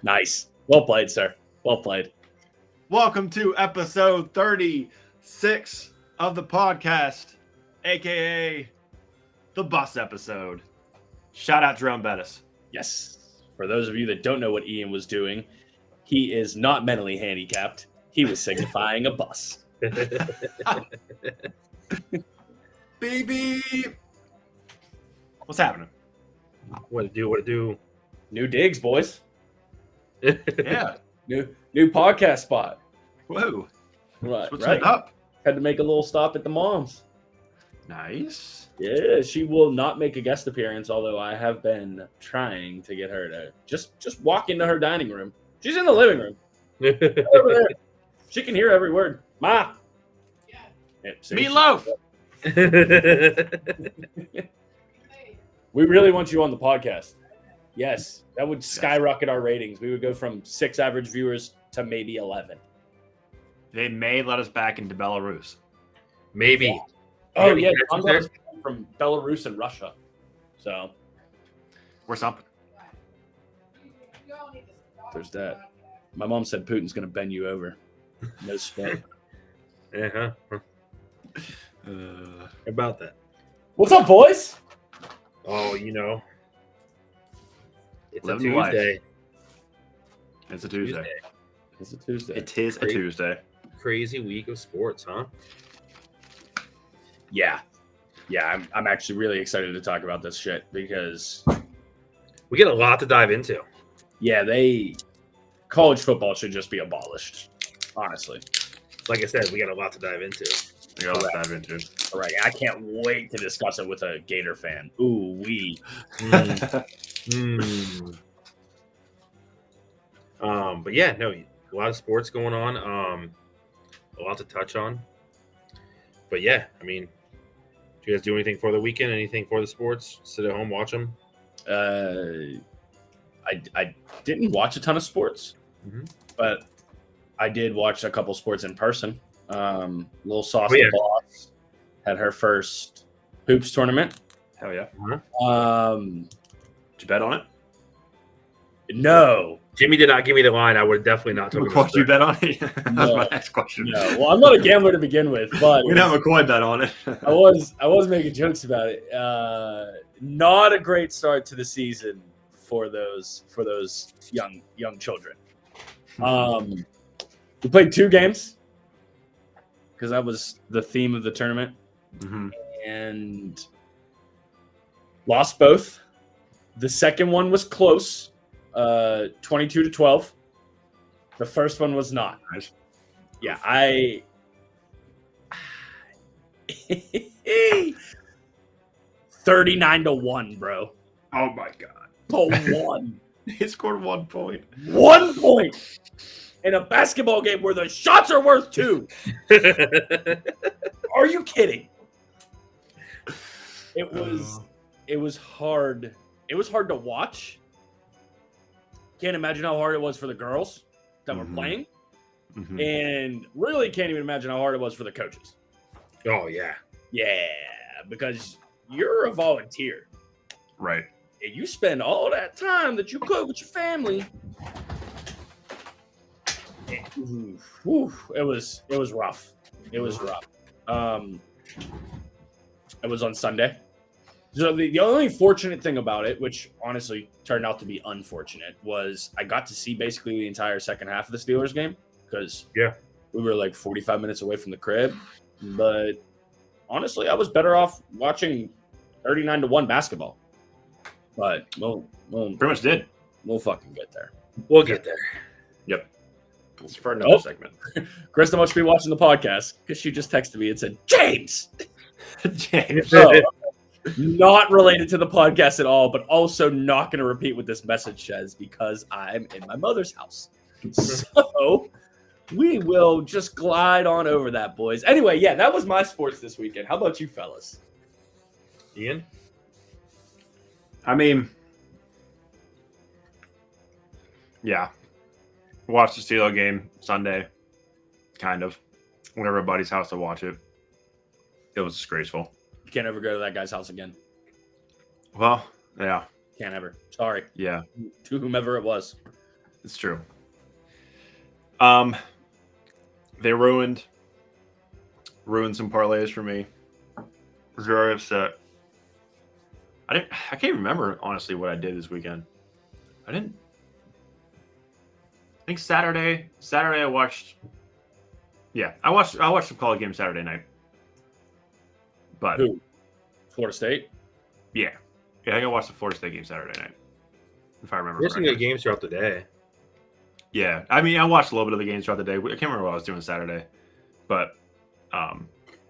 Nice. Well played, sir. Well played. Welcome to episode 36 of the podcast, aka the bus episode. Shout out Jerome Bettis. Yes. For those of you that don't know what Ian was doing, he is not mentally handicapped. He was signifying a bus. Baby! What's happening? What to do? New digs, boys. Yeah. New podcast spot. Whoa. Right. Switching it up. Had to make a little stop at the mom's. Nice. Yeah, she will not make a guest appearance, although I have been trying to get her to just walk into her dining room. She's in the living room. Over there. She can hear every word. Ma. Yeah, Meatloaf. We really want you on the podcast. Yes, that would skyrocket our ratings. We would go from 6 average viewers to maybe 11. They may let us back into Belarus. Maybe. Yeah. Oh, yeah. I'm From Belarus and Russia. So Or something. there's that. My mom said Putin's going to bend you over. No spit. Uh-huh. About that. What's up, boys? Oh, you know. It's a Living life. Tuesday. It's a Tuesday. It's a Tuesday. It is a Tuesday. Crazy week of sports, huh? Yeah. Yeah, I'm actually really excited to talk about this shit because, We get a lot to dive into. yeah, college football should just be abolished, honestly. Like I said, we got a lot to dive into. We got to dive into. All right, I can't wait to discuss it with a Gator fan. Ooh, wee. But yeah, no, a lot of sports going on. A lot to touch on. But yeah, I mean, do you guys do anything for the weekend? Anything for the sports? Sit at home, watch them? I didn't watch a ton of sports, but I did watch a couple sports in person. Little Sauce the Boss had her first hoops tournament. Hell yeah. Um, Did you bet on it? no, Jimmy did not give me the line. I would definitely not talk about What you bet on it? That's No. my next question. no. Well, I'm not a gambler to begin with, but We can have a McCoy bet on it. I was making jokes about it. Not a great start to the season for those young children. We played 2 games because that was the theme of the tournament, and lost both. The second one was close, 22-12. The first one was not. Nice. Yeah, 39-1, bro. Oh my god. To 1. He scored 1 point. 1 point in a basketball game where the shots are worth 2. Are you kidding? It was hard. It was hard to watch. Can't imagine how hard it was for the girls that were playing. And really can't even imagine how hard it was for the coaches. Oh, yeah. Yeah, because you're a volunteer. Right. And you spend all that time that you could with your family. It was rough. It was rough. It was on Sunday. So the only fortunate thing about it, which honestly turned out to be unfortunate, was I got to see basically the entire second half of the Steelers game because we were like 45 minutes away from the crib. But honestly, I was better off watching 39-1 basketball. But we'll Pretty much did. We'll fucking get there. We'll get there. Yep. It's for another segment. Krista must be watching the podcast because she just texted me and said, James! James. So, not related to the podcast at all, but also not going to repeat what this message says because I'm in my mother's house. So we will just glide on over that, boys. Anyway, yeah, that was my sports this weekend. How about you, fellas? Ian? I mean, yeah. Watched the Steelers game Sunday, kind of. Went over to a buddy's house to watch it. It was disgraceful. You can't ever go to that guy's house again. Well, yeah. Can't ever. Sorry. Yeah. To whomever it was. It's true. They ruined some parlays for me. I was very upset. I can't remember honestly what I did this weekend. I think Saturday I watched. Yeah, I watched some college games Saturday night. But Who? Florida State? Yeah, I think I watched the Florida State game Saturday night. If I remember. There's some good games throughout the day. Yeah, I mean, I watched a little bit of the games throughout the day. I can't remember what I was doing Saturday, but I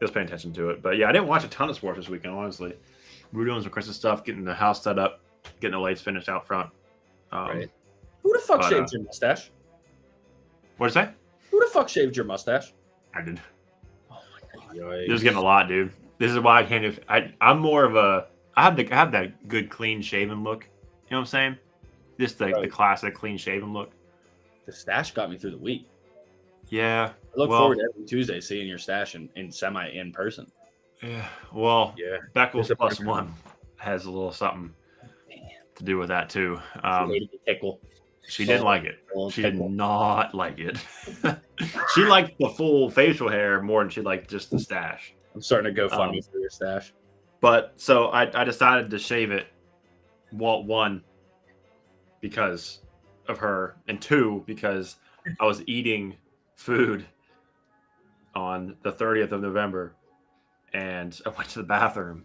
was paying attention to it. But yeah, I didn't watch a ton of sports this weekend, honestly. We were doing some Christmas stuff, getting the house set up, getting the lights finished out front. Right. Who the fuck shaved your mustache? What did I say? Who the fuck shaved your mustache? I did. Oh my god. It was getting a lot, dude. This is why I can't. I'm more of a. I have that good clean shaven look. You know what I'm saying? Just the classic clean shaven look. The stash got me through the week. Yeah. I look forward to every Tuesday seeing your stash in semi in person. Yeah. Well, yeah. Beckles plus one has a little something to do with that too. She didn't like it. She did not like it. She liked the full facial hair more than she liked just the stash. I'm starting to go funny for your stash. But so I decided to shave it. One, because of her, and two, because I was eating food on the 30th of November, and I went to the bathroom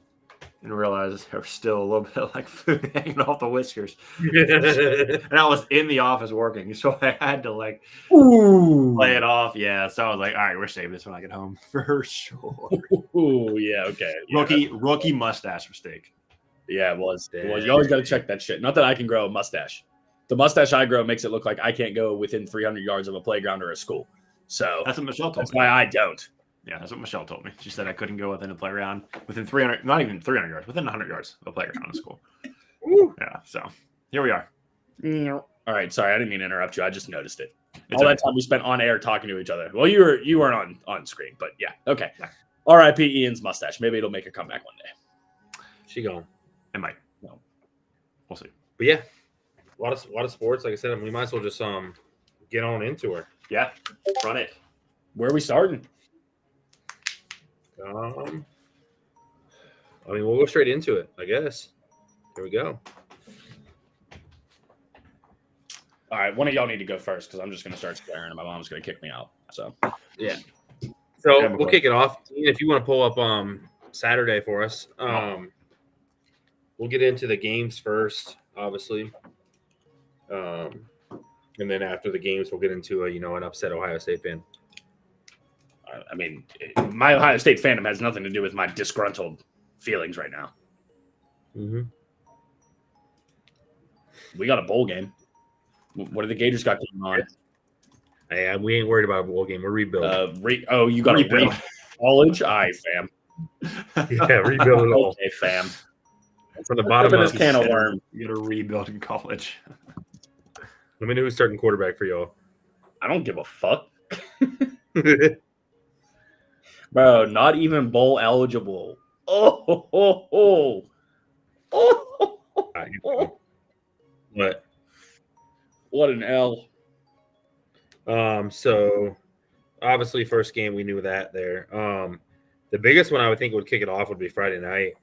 and realized there was still a little bit of like food hanging off the whiskers. And I was in the office working, so I had to like play it off. Yeah, so I was like, all right, we're saving this when I get home for sure. Ooh, yeah, okay. Yeah, rookie mustache mistake. Yeah, it was. It was. You always got to check that shit. Not that I can grow a mustache. The mustache I grow makes it look like I can't go within 300 yards of a playground or a school. So that's what Michelle told me. That's why I don't. Yeah, that's what Michelle told me. She said I couldn't go within a playground, within 300, not even 300 yards, within 100 yards of a playground in school. Yeah, so here we are. All right, sorry, I didn't mean to interrupt you. I just noticed it. All that time we spent on air talking to each other. Well, you weren't on screen, but yeah, okay. Yeah. R.I.P. Ian's mustache. Maybe it'll make a comeback one day. She gone. It might. No, we'll see. But yeah, a lot of sports. Like I said, we might as well just get on into her. Yeah, run it. Where are we starting? I mean, we'll go straight into it, I guess. Here we go. All right, one of y'all need to go first because I'm just going to start swearing and my mom's going to kick me out. So yeah. So we'll kick it off. If you want to pull up Saturday for us, we'll get into the games first, obviously, and then after the games, we'll get into an upset Ohio State fan. I mean, my Ohio State fandom has nothing to do with my disgruntled feelings right now. Mm-hmm. We got a bowl game. What do the Gators got going on? Hey, we ain't worried about a bowl game. We're rebuilding. You got rebuild college? Aye, fam. Yeah, rebuild it all. Okay, fam. From the bottom of this can of worms. You got to rebuild in college. Let me know who's starting quarterback for y'all. I don't give a fuck. Bro, not even bowl eligible. Oh. What? What an L. So obviously first game we knew that there. The biggest one I would think would kick it off would be Friday night.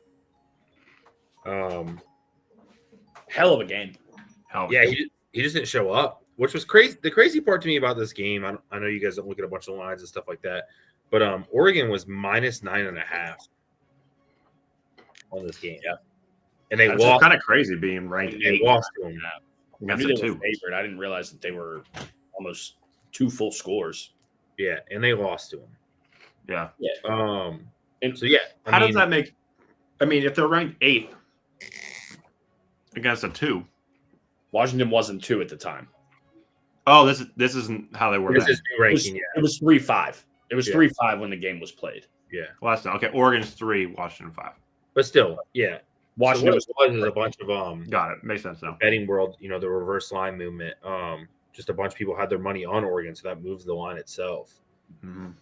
Hell of a game. He just didn't show up, which was crazy. The crazy part to me about this game, I know you guys don't look at a bunch of lines and stuff like that, but Oregon was minus 9.5 on this game. Yeah, and they lost. Kind of crazy being ranked. They lost to them. I knew they were favored. I didn't realize that they were almost 2 full scores. Yeah, and they lost to them. Yeah. And so how does that make? I mean, if they're ranked 8th against a 2, Washington wasn't 2 at the time. Oh, this isn't how they were. This is new ranking. It was 3-5. It was 3-5 when the game was played. Yeah. Well, that's not okay. Oregon's 3, Washington 5. But still, yeah. Washington so what it was a bunch of got it. Makes sense now. Betting world, the reverse line movement. Just a bunch of people had their money on Oregon, so that moves the line itself. Mm-hmm.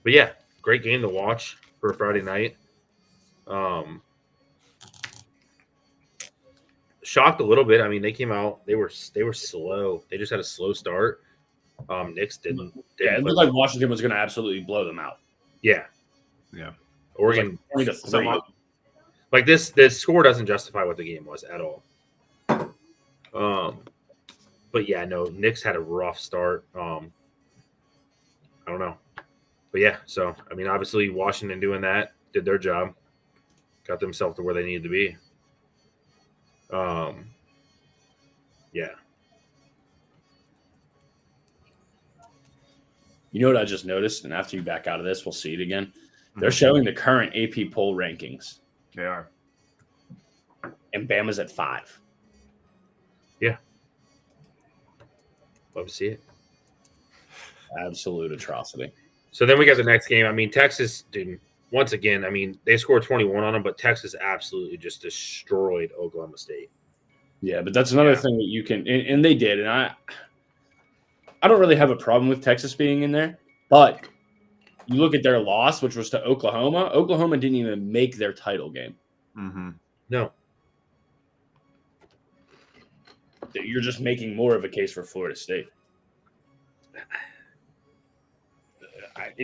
But yeah, great game to watch for Friday night. shocked a little bit. I mean, they came out. They were slow. They just had a slow start. Knicks didn't Yeah, it looked like Washington was going to absolutely blow them out. Yeah. Oregon like 20-3. Like this score doesn't justify what the game was at all. But yeah, no, Knicks had a rough start. I don't know. But yeah, so I mean, obviously Washington doing that did their job, got themselves to where they needed to be. Yeah. You know what I just noticed? And after you back out of this, we'll see it again. They're showing the current AP poll rankings. They are. And Bama's at 5. Yeah. Love to see it. Absolute atrocity. So then we got the next game. I mean, Texas, dude, once again, I mean, they scored 21 on them, but Texas absolutely just destroyed Oklahoma State. Yeah, but that's another thing that you can, and they did. And I don't really have a problem with Texas being in there, but you look at their loss, which was to Oklahoma. Oklahoma didn't even make their title game. Mm-hmm. No. You're just making more of a case for Florida State.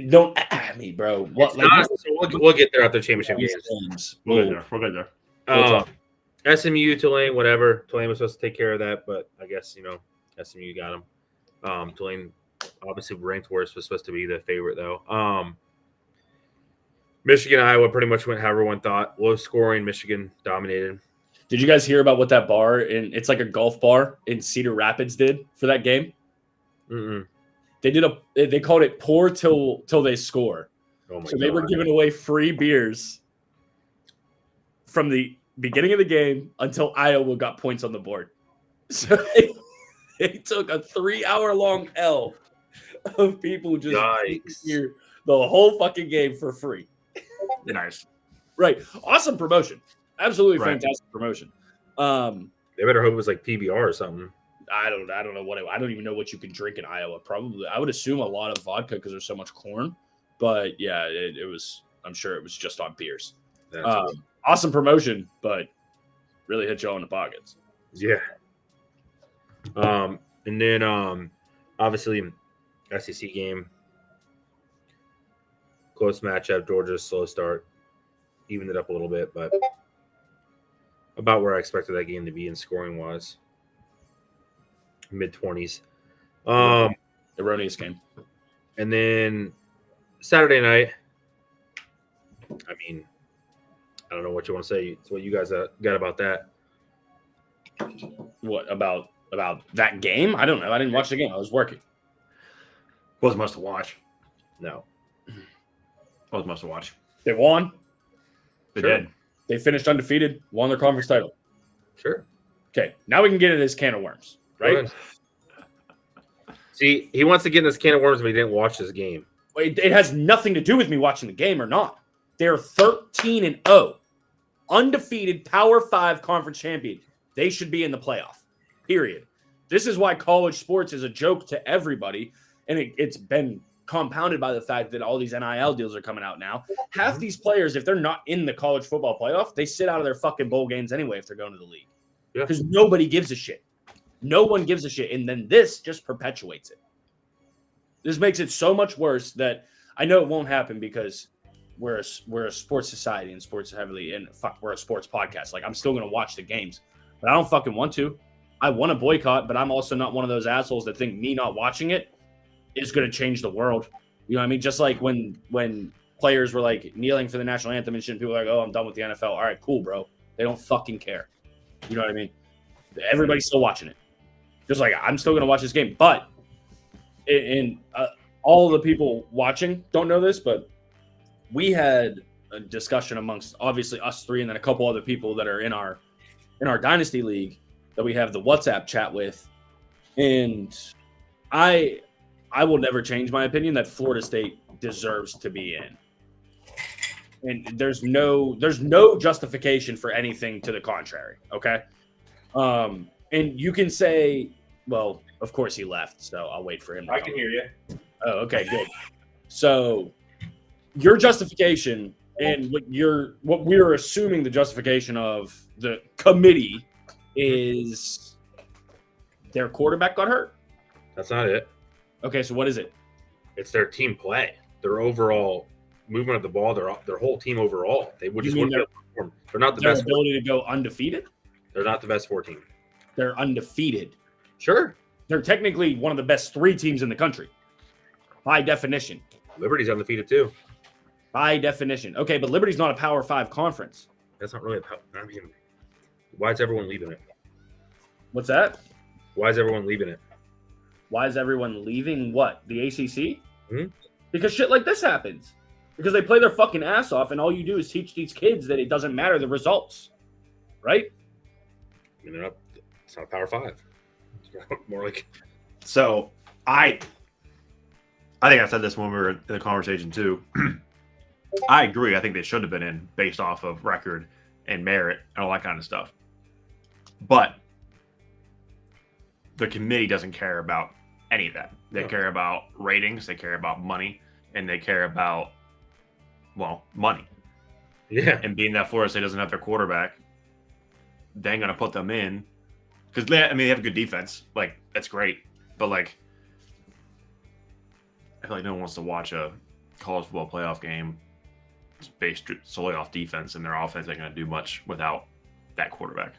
Don't at me, bro. What? We'll get there after championship games. We'll get there. SMU, Tulane, whatever. Tulane was supposed to take care of that, but I guess SMU got them. Tulane, obviously ranked worse, was supposed to be the favorite though. Michigan, Iowa pretty much went how everyone thought. Low scoring. Michigan dominated. Did you guys hear about what that bar it's like a golf bar in Cedar Rapids did for that game? Mm-mm. They called it pour till they score. Oh my so God. They were giving away free beers from the beginning of the game until Iowa got points on the board. So they took a 3-hour-long L of people just here the whole fucking game for free. Nice. Right. Awesome promotion. Absolutely fantastic promotion. They better hope it was like PBR or something. I don't know I don't even know what you can drink in Iowa. Probably, I would assume a lot of vodka because there's so much corn. But yeah, it was. I'm sure it was just on beers. Awesome promotion, but really hit you all in the pockets. Yeah. And then obviously SEC game, close matchup. Georgia's slow start, evened it up a little bit, but about where I expected that game to be in scoring wise. Mid-20s. Erroneous game. And then Saturday night, I mean, I don't know what you want to say. It's what you guys got about that. What about that game? I don't know. I didn't watch the game. I was working. Wasn't much to watch. No. Wasn't much to watch. They won. They did. They finished undefeated, won their conference title. Sure. Okay, now we can get into this can of worms, right? See, he wants to get in this can of worms, but he didn't watch this game. It has nothing to do with me watching the game or not. They're 13-0, undefeated Power 5 conference champion. They should be in the playoff, period. This is why college sports is a joke to everybody, and it's been compounded by the fact that all these NIL deals are coming out now. Half these players, if they're not in the college football playoff, they sit out of their fucking bowl games anyway if they're going to the league. Because nobody gives a shit. No one gives a shit. And then this just perpetuates it. This makes it so much worse that I know it won't happen because we're a sports society and sports heavily, and we're a sports podcast. Like, I'm still going to watch the games, but I don't fucking want to. I want to boycott, but I'm also not one of those assholes that think me not watching it is going to change the world. You know what I mean? Just like when players were like kneeling for the national anthem and shit, people were like, oh, I'm done with the NFL. All right, cool, bro. They don't fucking care. You know what I mean? Everybody's still watching it. Just like I'm still going to watch this game. But all the people watching don't know this, but we had a discussion amongst obviously us three and then a couple other people that are in our Dynasty League that we have the WhatsApp chat with. And I will never change my opinion that Florida State deserves to be in. And there's no justification for anything to the contrary. Okay. And you can say, well, of course he left, so I'll wait for him. I can hear you. Oh, okay, good. So your justification and what we're assuming the justification of the committee is their quarterback got hurt. That's not it. Okay, so what is it? It's their team play. Their overall movement of the ball. Their whole team overall. They would just wouldn't be able to perform. They're not the Their best. ability to go undefeated. They're not the best 4 team. They're undefeated. Sure. They're technically one of the best 3 teams in the country, by definition. Liberty's undefeated too. By definition. Okay, but Liberty's not a Power 5 conference. That's not really I mean, why is everyone leaving it? What's that? Why is everyone leaving it? Why is everyone leaving what? The ACC? Hmm? Because shit like this happens. Because they play their fucking ass off, and all you do is teach these kids that it doesn't matter the results. Right? I mean, it's not a Power 5. It's more like... So, I think I said this when we were in the conversation too. I agree. I think they should have been in based off of record and merit and all that kind of stuff. But the committee doesn't care about any of that. They care about ratings, they care about money, and they care about, well, money. Yeah. And being that Florida State doesn't have their quarterback, they ain't going to put them in. Because, they have a good defense. Like, that's great. But, like, I feel like no one wants to watch a college football playoff game based solely off defense, and their offense ain't going to do much without that quarterback.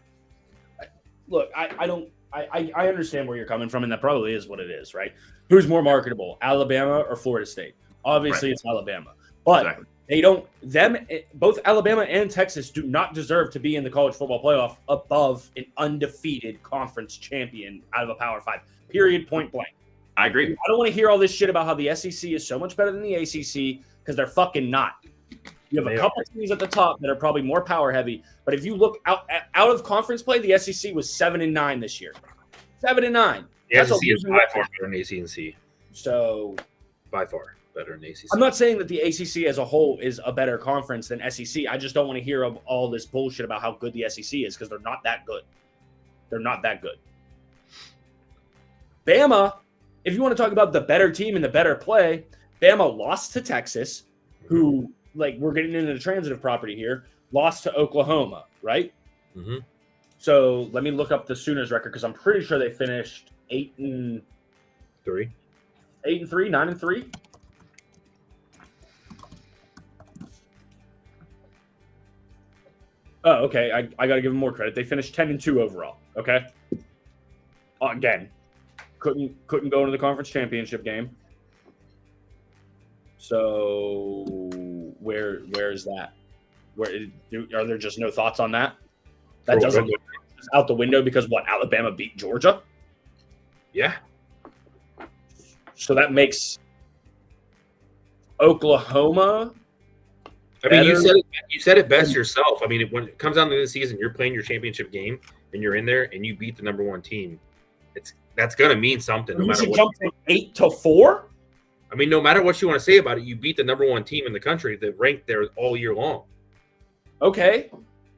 Look, I understand where you're coming from, and that probably is what it is, right? Who's more marketable, Alabama or Florida State? Obviously, It's Alabama. But both Alabama and Texas do not deserve to be in the college football playoff above an undefeated conference champion out of a Power 5. Period, point blank. I agree. I don't want to hear all this shit about how the SEC is so much better than the ACC because they're fucking not. You have a couple teams at the top that are probably more power heavy, but if you look out of conference play, the SEC was 7-9 this year. 7-9. The SEC is by far better than ACC. So, by far better than ACC. I'm not saying that the ACC as a whole is a better conference than SEC. I just don't want to hear of all this bullshit about how good the SEC is because they're not that good. They're not that good. Bama, if you want to talk about the better team and the better play, Bama lost to Texas, who, like, we're getting into the transitive property here, lost to Oklahoma, right? Mm-hmm. So let me look up the Sooners record because I'm pretty sure they finished 8-3, 9-3. Oh, okay. I got to give them more credit. They finished 10-2 overall. Okay. Again, couldn't go into the conference championship game. So where is that? Are there just no thoughts on that? That doesn't look out the window because what? Alabama beat Georgia? Yeah. So that makes Oklahoma. I mean, you said it best yourself. I mean, when it comes down to the season, you're playing your championship game and you're in there and you beat the number 1 team. That's gonna mean something. No matter what. Jump from 8-4. I mean, no matter what you want to say about it, you beat the number 1 team in the country that ranked there all year long. Okay.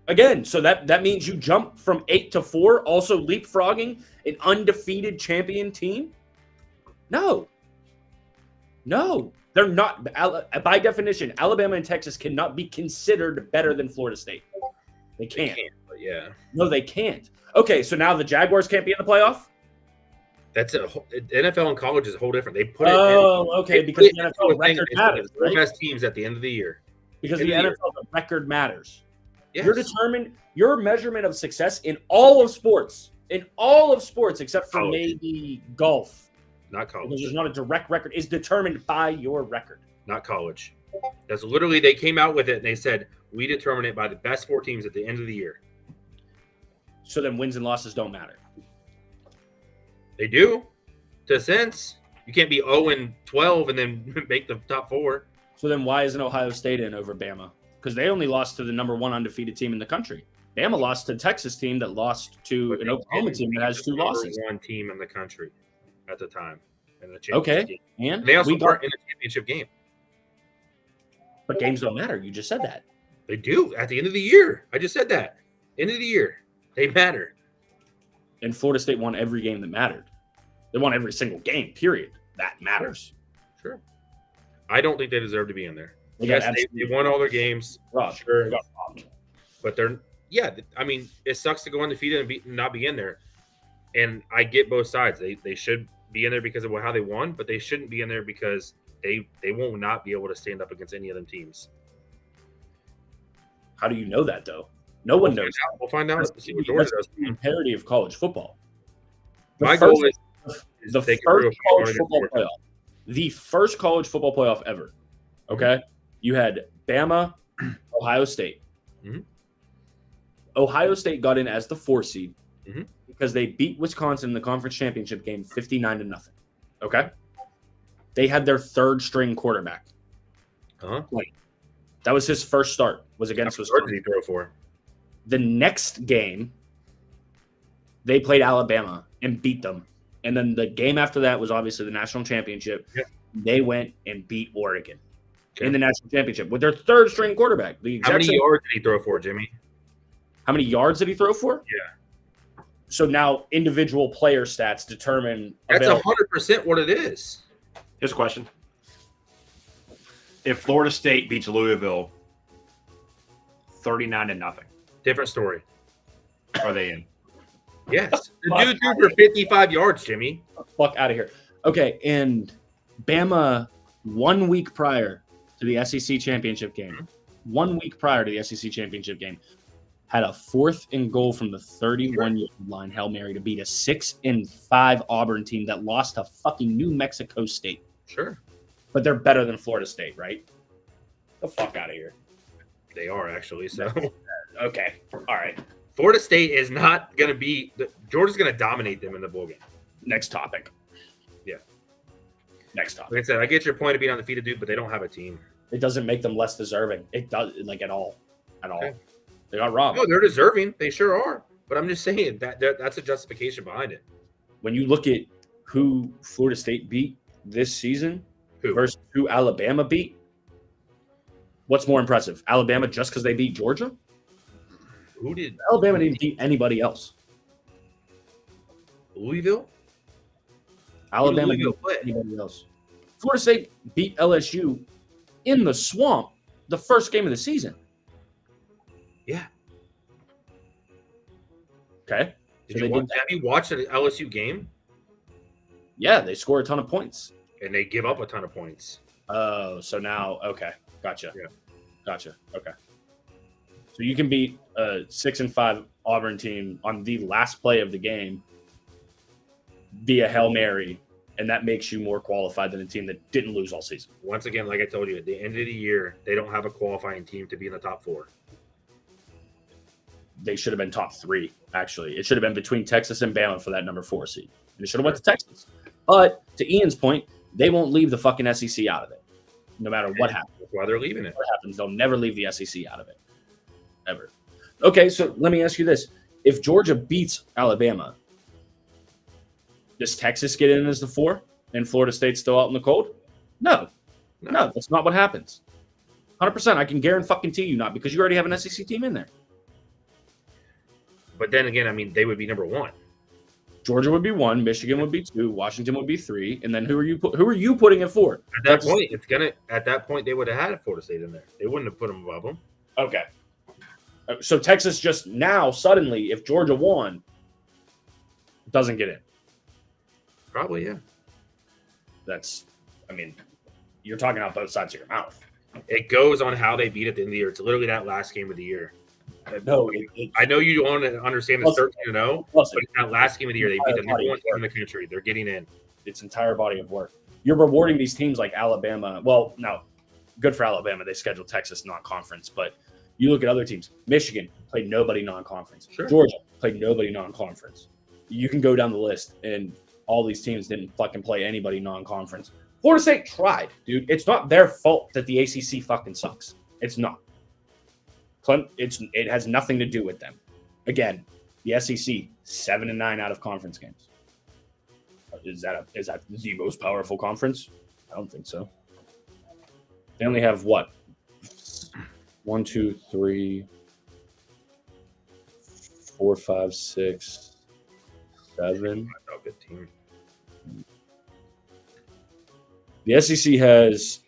Again, so that means you jump from 8-4, also leapfrogging an undefeated champion team? No, they're not. By definition, Alabama and Texas cannot be considered better than Florida State. They can't. But yeah. No, they can't. Okay, so now the Jaguars can't be in the playoff? That's NFL and college is a whole different. They put it. Okay, because the NFL record matters. The best teams at the end of the year. Because the NFL record matters. Yes. Your measurement of success in all of sports, except for maybe golf. Not college. Because there's not a direct record, is determined by your record. Not college. That's literally, they came out with it and they said, we determine it by the best 4 teams at the end of the year. So then wins and losses don't matter. They do. To a sense. You can't be 0-12 and then make the top 4. So then why isn't Ohio State in over Bama? Because they only lost to the number 1 undefeated team in the country. Bama lost to the Texas team that lost to an Oklahoma team that has 2 losses. Number 1 team in the country at the time. In the championship game. And they also weren't in a championship game. But games don't matter. You just said that. They do at the end of the year. I just said that. End of the year. They matter. And Florida State won every game that mattered. They won every single game, period. That matters. Sure. I don't think they deserve to be in there. They they won all their games. Rob, sure. But they're yeah, I mean, it sucks to go undefeated and not be in there. And I get both sides. They should be in there because of how they won, but they shouldn't be in there because they won't not be able to stand up against any of them teams. How do you know that though? No one knows. We'll find out. That's the parity of college football. My goal is the first college football playoff. The first college football playoff ever. Okay, you had Bama, Ohio State. Mm-hmm. Ohio State got in as the 4 seed mm-hmm. because they beat Wisconsin in the conference championship game 59-0. Okay, they had their third string quarterback. That was his first start. Was against Wisconsin. Did he throw for? The next game, they played Alabama and beat them. And then the game after that was obviously the national championship. Yeah. They went and beat Oregon in the national championship with their third string quarterback. How many yards did he throw for, Jimmy? How many yards did he throw for? Yeah. So now individual player stats determine. That's 100% what it is. Here's a question. If Florida State beats Louisville 39-0. Different story. Are they in? Yes. The dude threw for 55 yards, Jimmy. Fuck out of here. Okay, and Bama 1 week prior to the SEC championship game, 1 week prior to the SEC championship game, had a 4th and goal from the 31-yard line Hail Mary to beat a 6-5 Auburn team that lost to fucking New Mexico State. Sure. But they're better than Florida State, right? The fuck out of here. They are, actually. So, okay. All right. Florida State is not going to be – Georgia's going to dominate them in the bowl game. Next topic. Yeah. Next topic. Like I said, I get your point of being undefeated, dude, but they don't have a team. It doesn't make them less deserving. It does, like, at all. At all. Okay. They got robbed. No, they're deserving. They sure are. But I'm just saying that's a justification behind it. When you look at who Florida State beat this season versus who Alabama beat, what's more impressive? Alabama just because they beat Georgia? Who did Alabama didn't beat anybody else. Louisville? Alabama didn't beat anybody else. Florida State beat LSU in the swamp the first game of the season. Yeah. Okay. Have you watched an LSU game? Yeah, they score a ton of points. And they give up a ton of points. Oh, so now, okay. Gotcha. Yeah. Gotcha. Okay. So you can beat a 6-5 Auburn team on the last play of the game via Hail Mary, and that makes you more qualified than a team that didn't lose all season. Once again, like I told you, at the end of the year, they don't have a qualifying team to be in the top 4. They should have been top 3, actually. It should have been between Texas and Bama for that number 4 seed. And it should have went to Texas. But to Ian's point, they won't leave the fucking SEC out of it, no matter what happens. That's why they're leaving it. What happens, they'll never leave the SEC out of it. Ever. Okay, so let me ask you this. If Georgia beats Alabama, does Texas get in as the 4 and Florida State's still out in the cold? No, that's not what happens. 100%. I can guarantee you not, because you already have an SEC team in there. But then again, I mean, they would be number 1. Georgia would be 1, Michigan would be 2, Washington would be 3, and then who are you putting at 4? At that point, they would have had Florida State in there. They wouldn't have put them above them. Okay. So Texas just now suddenly, if Georgia won, doesn't get in. Probably, yeah. You're talking out both sides of your mouth. It goes on how they beat at the end of the year. It's literally that last game of the year. No, I know you want to understand the 13-0, but it's that last game of the year. They beat the number 1 team in the country. They're getting in. Its entire body of work. You're rewarding these teams like Alabama. Well, no, good for Alabama. They scheduled Texas non-conference, but you look at other teams. Michigan played nobody non-conference. Sure. Georgia played nobody non-conference. You can go down the list, and all these teams didn't fucking play anybody non-conference. Florida State tried, dude. It's not their fault that the ACC fucking sucks. It's not. It has nothing to do with them. Again, the SEC 7-9 out of conference games. Is that the most powerful conference? I don't think so. They only have what? 1, 2, 3, 4, 5, 6, 7. The SEC has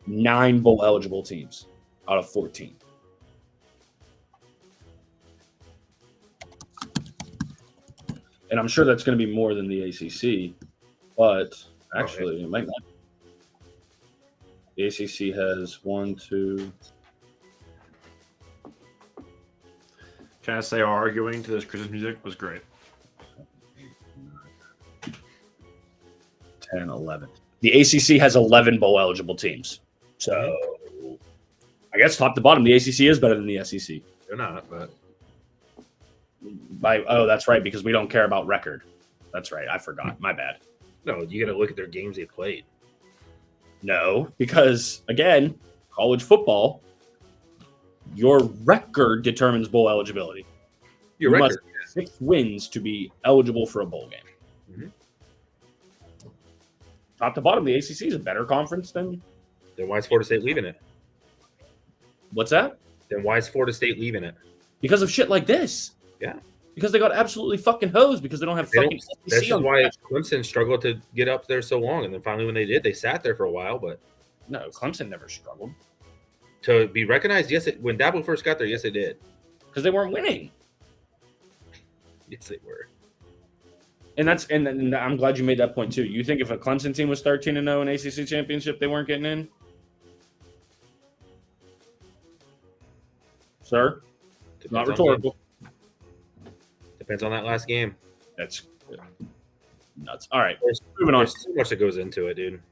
9 bowl eligible teams out of 14. And I'm sure that's going to be more than the ACC, but actually, it might not. The ACC has 1, 2. Can I say our arguing to this Christmas music was great? 10, 11. The ACC has 11 bowl eligible teams. So I guess top to bottom, the ACC is better than the SEC. They're not, but that's right, because we don't care about record. That's right. I forgot. My bad. no, you got to look at their games they played. No, because again, college football, your record determines bowl eligibility. Your you record. must have 6 wins to be eligible for a bowl game. Mm-hmm. Top to bottom, the ACC is a better conference than. Then why is Florida State leaving it? What's that? Then why is Florida State leaving it? Because of shit like this. Yeah. Because they got absolutely fucking hosed because they don't have fucking SEC. This is why Clemson struggled to get up there so long, and then finally when they did, they sat there for a while. But no, Clemson never struggled to be recognized, yes, when Dabo first got there, yes, they did. because they weren't winning. Yes, they were. And I'm glad you made that point too. You think if a Clemson team was 13-0 in ACC championship, they weren't getting in? Sir, it's not rhetorical. Depends on that last game. That's nuts. All right, moving on. There's so much that goes into it, dude.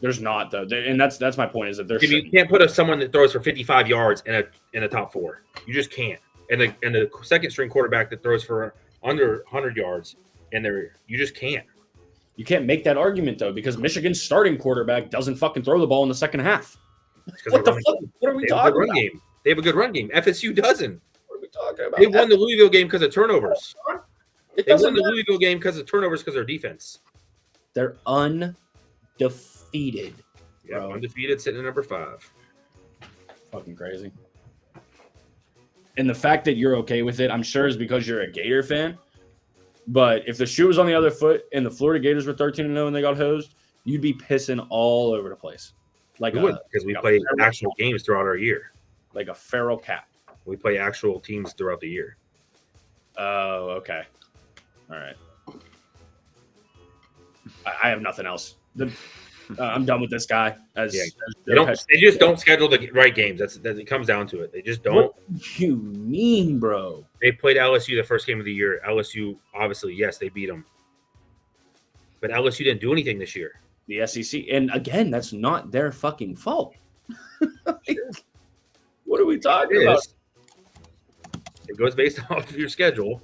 There's not though, and that's my point. Is that there's you can't put someone that throws for 55 yards in a top 4. You just can't. And the second string quarterback that throws for under 100 yards, and you just can't. You can't make that argument though because Michigan's starting quarterback doesn't fucking throw the ball in the second half. What the fuck? What are we talking about? Game. They have a good run game. FSU doesn't. What are we talking about? They won the Louisville game because of turnovers. They won the Louisville game because of turnovers because of their defense. They're undefeated. Yeah, undefeated, sitting at number 5. Fucking crazy. And the fact that you're okay with it, I'm sure, is because you're a Gator fan. But if the shoe was on the other foot and the Florida Gators were 13-0 and they got hosed, you'd be pissing all over the place. Like we would, because we play actual games throughout our year. Like a feral cat. We play actual teams throughout the year. Oh, okay. All right. I have nothing else. I'm done with this guy. They just don't schedule the right games. It comes down to it. They just don't. What do you mean, bro? They played LSU the first game of the year. LSU, obviously, yes, they beat them. But LSU didn't do anything this year. The SEC. And again, that's not their fucking fault. What are we talking about? It goes based off of your schedule.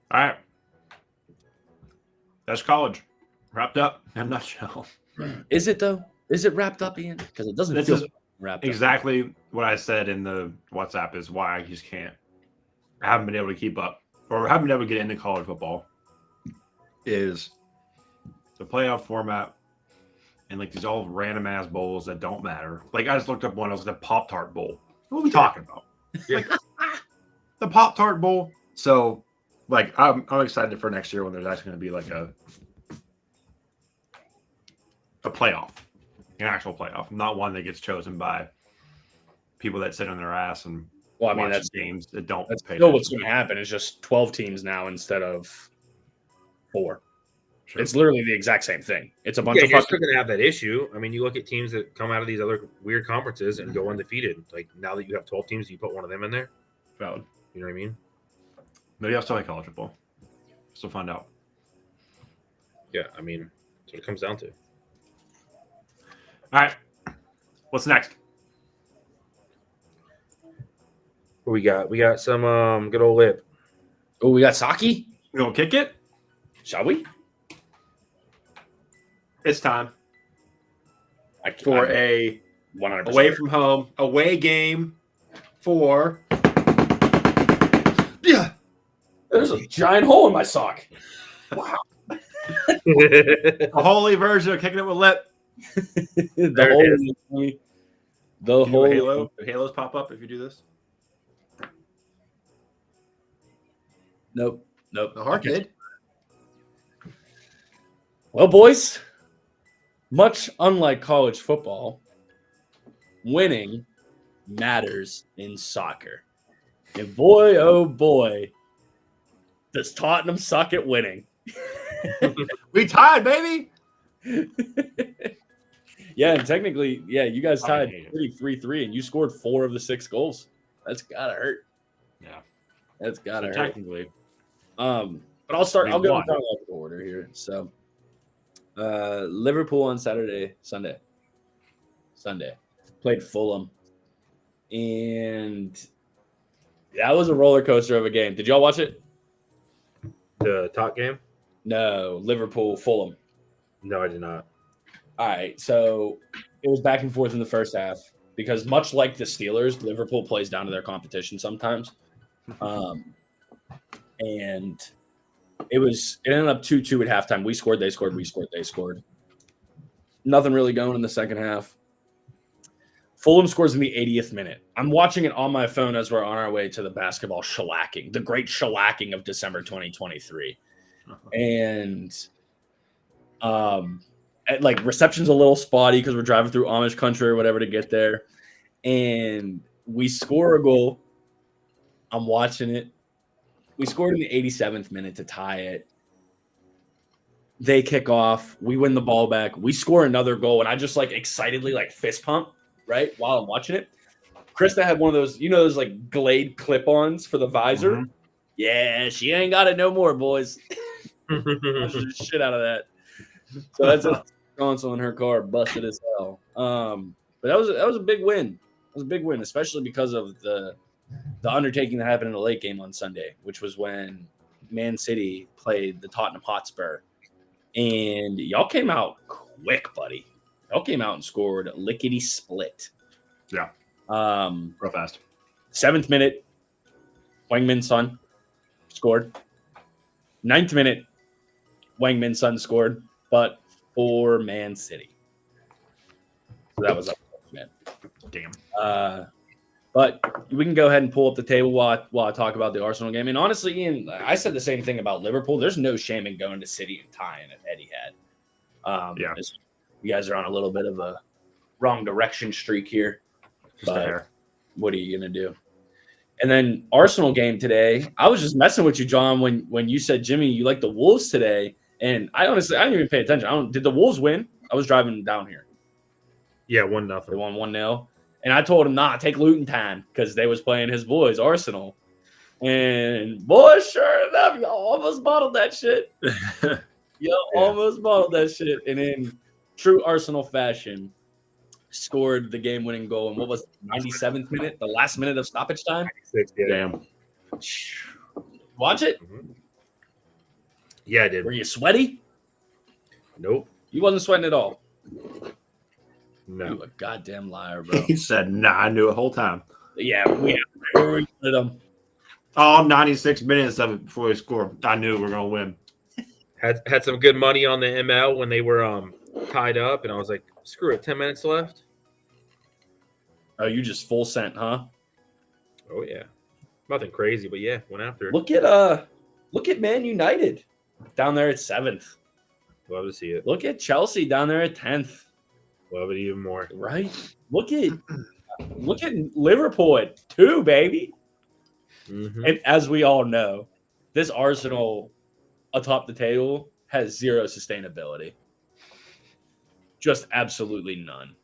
All right. That's college. Wrapped up in a nutshell. Is it, though? Is it wrapped up, Ian? Because it doesn't feel wrapped up. Exactly what I said in the WhatsApp is why I just can't. I haven't been able to keep up or haven't been able to get into college football is the playoff format and like these all random ass bowls that don't matter. Like I just looked up one. It was the Pop-Tart Bowl. What are we talking about? Like, the Pop-Tart Bowl. So like I'm excited for next year when there's actually going to be like a playoff, an actual playoff, not one that gets chosen by people that sit on their ass and watch games that don't. That's still what's going to happen. It's just 12 teams now instead of 4. Sure. It's literally the exact same thing. It's a bunch of. You're still going to have that issue. I mean, you look at teams that come out of these other weird conferences and go undefeated. Like now that you have 12 teams, you put one of them in there. Valid. You know what I mean? Maybe I'll still like college football. Still find out. Yeah, I mean, that's what it comes down to. All right. What's next? What we got? We got some good old lip. Oh, we got Saki? We gonna kick it? Shall we? It's time. For a 100% away from home away game for There's a giant hole in my sock. Wow. A holy version of kicking it with lip. The whole Halo. Do halos pop up if you do this? Nope. The heart did. Well, boys, much unlike college football, winning matters in soccer. And boy, oh boy, does Tottenham suck at winning. We tied, baby. Yeah, and technically, you guys tied hate it. 3-3, and you scored 4 of the 6 goals. That's gotta hurt. Yeah, That's gotta hurt. technically. But I'll start. I'll go in won. chronological order here. So, Liverpool on Sunday played Fulham, and that was a roller coaster of a game. Did y'all watch it? The top game? No, Liverpool Fulham. No, I did not. All right, so it was back and forth in the first half because much like the Steelers, Liverpool plays down to their competition sometimes. And it ended up 2-2 at halftime. We scored, they scored, we scored, they scored. Nothing really going in the second half. Fulham scores in the 80th minute. I'm watching it on my phone as we're on our way to the basketball shellacking, the great shellacking of December 2023. And like reception's a little spotty because we're driving through Amish country or whatever to get there. And we score a goal. I'm watching it. We scored in the 87th minute to tie it. They kick off. We win the ball back. We score another goal. And I just like excitedly like fist pump, right? While I'm watching it. Krista had one of those, those like Glade clip-ons for the visor. Mm-hmm. Yeah, she ain't got it no more, boys. Shit out of that. So that's a console in her car, busted as hell. But that was a big win. It was a big win, especially because of the undertaking that happened in the late game on Sunday, which was when Man City played the Tottenham Hotspur. And y'all came out quick, buddy. Y'all came out and scored lickety split. Yeah. Real fast. 7th minute, Wang Min Son scored. 9th minute, Wang Min Son scored, but for Man City. So that was unfortunate. Damn. But we can go ahead and pull up the table while I talk about the Arsenal game. And honestly, Ian, I said the same thing about Liverpool. There's no shame in going to City and tying at Etihad. Yeah. You guys are on a little bit of a wrong direction streak here. But what are you going to do? And then Arsenal game today, I was just messing with you, John, when you said, Jimmy, you like the Wolves today. And I didn't even pay attention. Did the Wolves win? I was driving down here. Yeah, 1-0. They won 1-0. And I told him, take Luton time because they was playing his boys, Arsenal. And boy, sure enough, y'all almost bottled that shit. Almost bottled that shit. And in true Arsenal fashion, scored the game-winning goal. And what was it, 97th minute, the last minute of stoppage time? 96, yeah. Damn. Watch it? Mm-hmm. Yeah, I did. Were you sweaty? Nope. You wasn't sweating at all. No. You a goddamn liar, bro. He said, nah, I knew it the whole time. Yeah, we had them. All 96 minutes of it before we scored. I knew we were going to win. Had some good money on the ML when they were tied up, and I was like, screw it, 10 minutes left. Oh, you just full sent, huh? Oh, yeah. Nothing crazy, but yeah, went after it. Look at Man United down there at 7th. Love to see it. Look at Chelsea down there at 10th. Love it even more. Right? Look at Liverpool at 2, baby. Mm-hmm. And as we all know, this Arsenal atop the table has zero sustainability. Just absolutely none.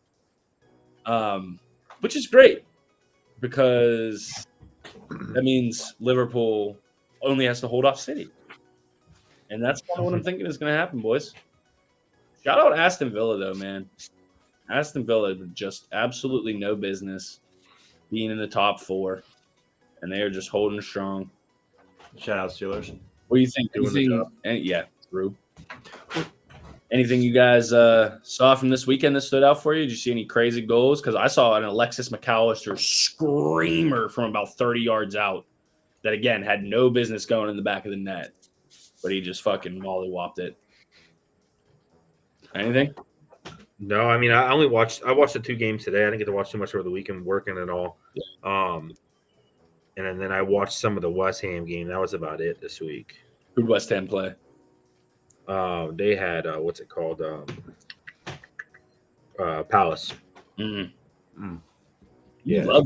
Which is great because that means Liverpool only has to hold off City. And that's kind of what I'm thinking is going to happen, boys. Shout out Aston Villa, though, man. Aston Villa just absolutely no business being in the top 4, and they are just holding strong. Shout out Steelers. What do you think? True. Anything you guys saw from this weekend that stood out for you? Did you see any crazy goals? Because I saw an Alexis McAllister screamer from about 30 yards out that, again, had no business going in the back of the net, but he just fucking mollywopped it. Anything? No, I mean, I watched the 2 games today. I didn't get to watch too much over the weekend working and all. Yeah. And then I watched some of the West Ham game. That was about it this week. Who'd West Ham play? They had what's it called? Palace. Yeah,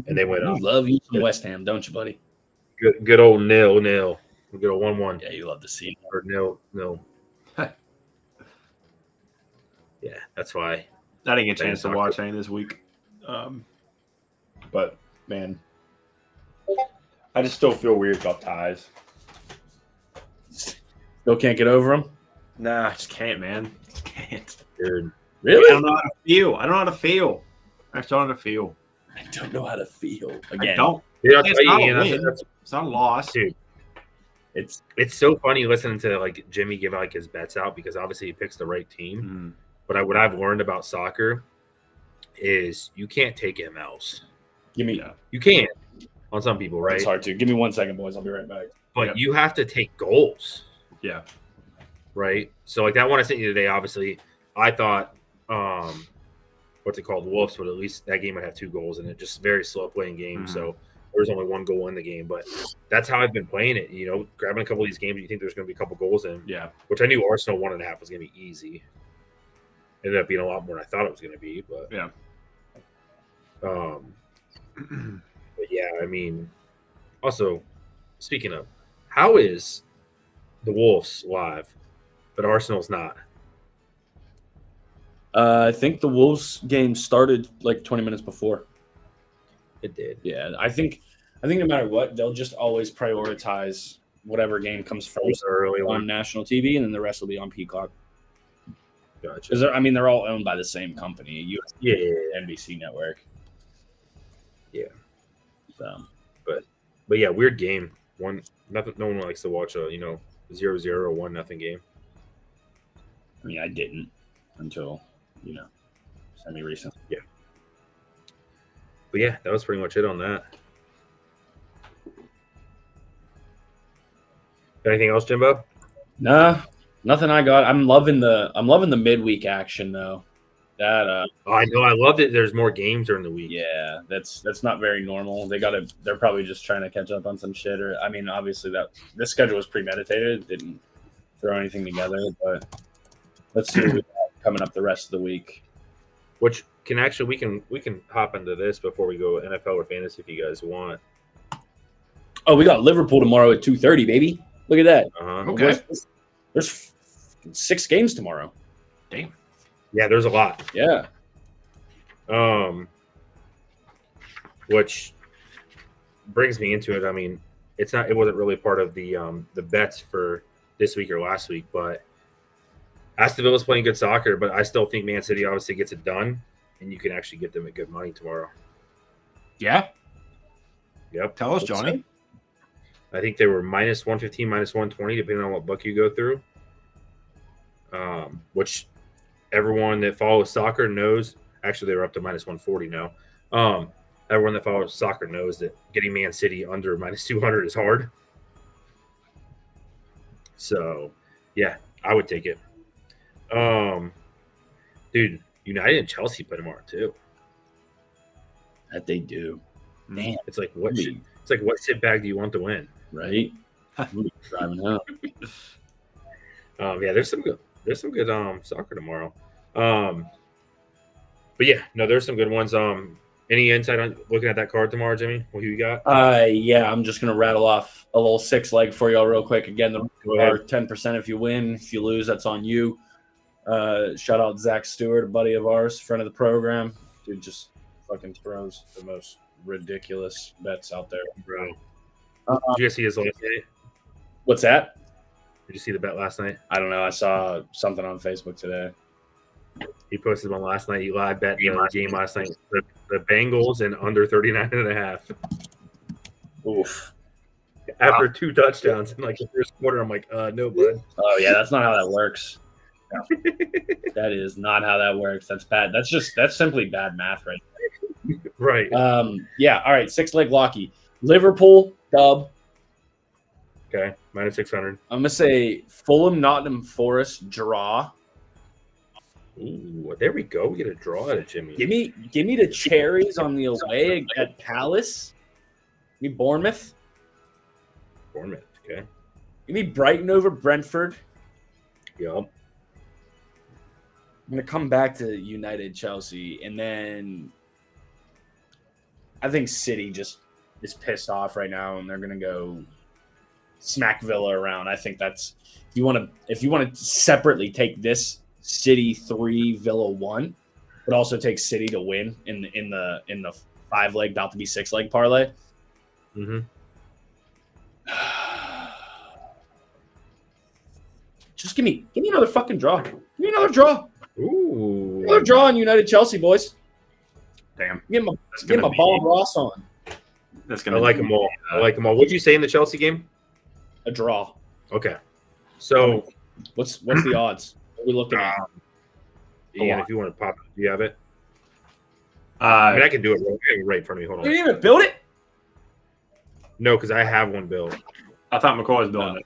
and they went you up. love you some West Ham, don't you, buddy? Good old 0-0. Good old 1-1. Yeah, you love to see it. Or 0-0. Yeah, that's why. I didn't get a chance to watch any this week. But, man, I just still feel weird about ties. Still can't get over them? Nah, I just can't, man. Just can't. Dude. Really? I don't know how to feel. I just don't know how to feel. I don't know how to feel. Again, I don't. Yeah, It's not a win. It's not a loss. Dude. It's so funny listening to like Jimmy give like his bets out because obviously he picks the right team. But what I've learned about soccer is you can't take MLs. You can on some people, right? It's hard to. Give me 1 second, boys. I'll be right back. But you have to take goals. Yeah. Right. So like that one I sent you today, obviously, I thought what's it called? Wolves would at least that game would have 2 goals in it. Just very slow playing game. So there was only 1 goal in the game. But that's how I've been playing it, you know, grabbing a couple of these games you think there's gonna be a couple goals in. Yeah. Which I knew Arsenal 1.5 was gonna be easy. Ended up being a lot more than I thought it was gonna be, but yeah. But yeah, I mean, also speaking of, how is the Wolves live, but Arsenal's not? I think the Wolves game started like 20 minutes before. It did. Yeah, I think no matter what, they'll just always prioritize whatever game comes first early on national TV, and then the rest will be on Peacock. Gotcha. Because they're all owned by the same company, NBC network. Yeah. So, but yeah, weird game. Nothing. No one likes to watch a 0-0 or 1-0 game. I mean, I didn't until semi-recent. Yeah. But yeah, that was pretty much it on that. Anything else, Jimbo? Nah, nothing I got. I'm loving the midweek action though. That I know, I loved it. There's more games during the week. Yeah, that's not very normal. They're probably just trying to catch up on some shit. Or I mean, obviously this schedule was premeditated. Didn't throw anything together, but let's see what we got coming up the rest of the week. Which can actually we can hop into this before we go NFL or fantasy if you guys want. Oh, we got Liverpool tomorrow at 2:30, baby. Look at that. Okay. There's 6 games tomorrow. Damn. Yeah, there's a lot. Yeah. Which brings me into it. I mean, it wasn't really part of the bets for this week or last week, but Aston Villa's playing good soccer, but I still think Man City obviously gets it done, and you can actually get them at good money tomorrow. Yeah. Yep. Tell us, Johnny. I think they were minus 115, minus 120, depending on what book you go through. Which everyone that follows soccer knows. Actually, they were up to minus 140 now. Everyone that follows soccer knows that getting Man City under minus 200 is hard. So, yeah, I would take it. Dude, United and Chelsea play tomorrow too. That they do. Man, it's like what shit bag do you want to win? Right? Driving up. Yeah, there's some good soccer tomorrow. But yeah, no, there's some good ones. Any insight on looking at that card tomorrow, Jimmy? What you got? Yeah, I'm just gonna rattle off a little 6-leg for y'all real quick. Again, the are 10% if you win. If you lose, that's on you. Shout out Zach Stewart, a buddy of ours, friend of the program. Dude just fucking throws the most ridiculous bets out there, bro. Did you guys see his last night? What's that? Did you see the bet last night? I don't know. I saw something on Facebook today. He posted one last night. He live bet the game last night. The Bengals and under 39.5. Oof. After 2 touchdowns in like the first quarter, I'm like, no, bud. Oh yeah, that's not how that works. That is not how that works. That's bad. That's simply bad math, right? Right. Yeah. All right. 6-leg locky. Liverpool dub. Okay. Minus 600. I'm gonna say Fulham, Nottingham Forest draw. Ooh, there we go. We get a draw out of Jimmy. Give me the cherries on the away at Palace. Give me Bournemouth. Okay. Give me Brighton over Brentford. Yup. going to come back to United Chelsea, and then I think City just is pissed off right now, and they're going to go smack Villa around. I think that's if you want to separately take this City 3 Villa 1, but also take City to win in the 5-leg about to be 6-leg parlay. Mm-hmm. Just give me another fucking draw. Give me another draw. Ooh. Another draw on United Chelsea, boys. Damn. Get my Bob Ross on. That's I like them all. I like them all. What'd you say in the Chelsea game? A draw. Okay. So what's the odds? What are we looking at? Ian, if you want to pop it, do you have it? I mean, I can do it right in front of me. Hold on. You didn't even build it? No, because I have one built. I thought McCoy was building it.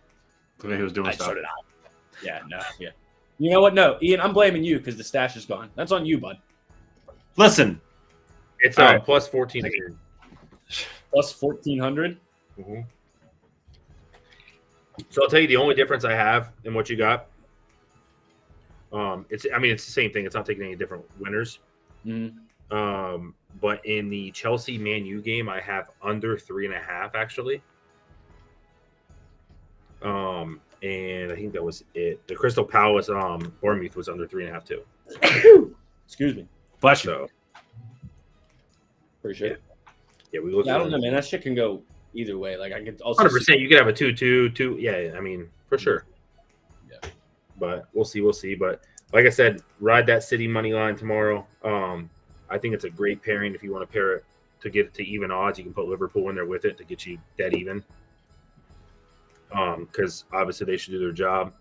I think he was doing stuff. Started out. Yeah, no, yeah. You know what? No, Ian, I'm blaming you because the stash is gone. That's on you, bud. Listen. It's plus 1,400. Plus 1,400? Mm-hmm. So I'll tell you the only difference I have in what you got. It's the same thing. It's not taking any different winners. Mm-hmm. But in the Chelsea Man U game, I have under 3.5 actually. And I think that was it. The Crystal Palace Bournemouth was under 3.5 too. Excuse me. Bless you. So, Appreciate it. Yeah, we look. Yeah, I don't know, man. That shit can go either way. Like I could also 100%. You could have a 2-2. Yeah, I mean for sure. Yeah. But we'll see. But like I said, ride that City money line tomorrow. I think it's a great pairing if you want to pair it to get it to even odds. You can put Liverpool in there with it to get you dead even. Because obviously they should do their job.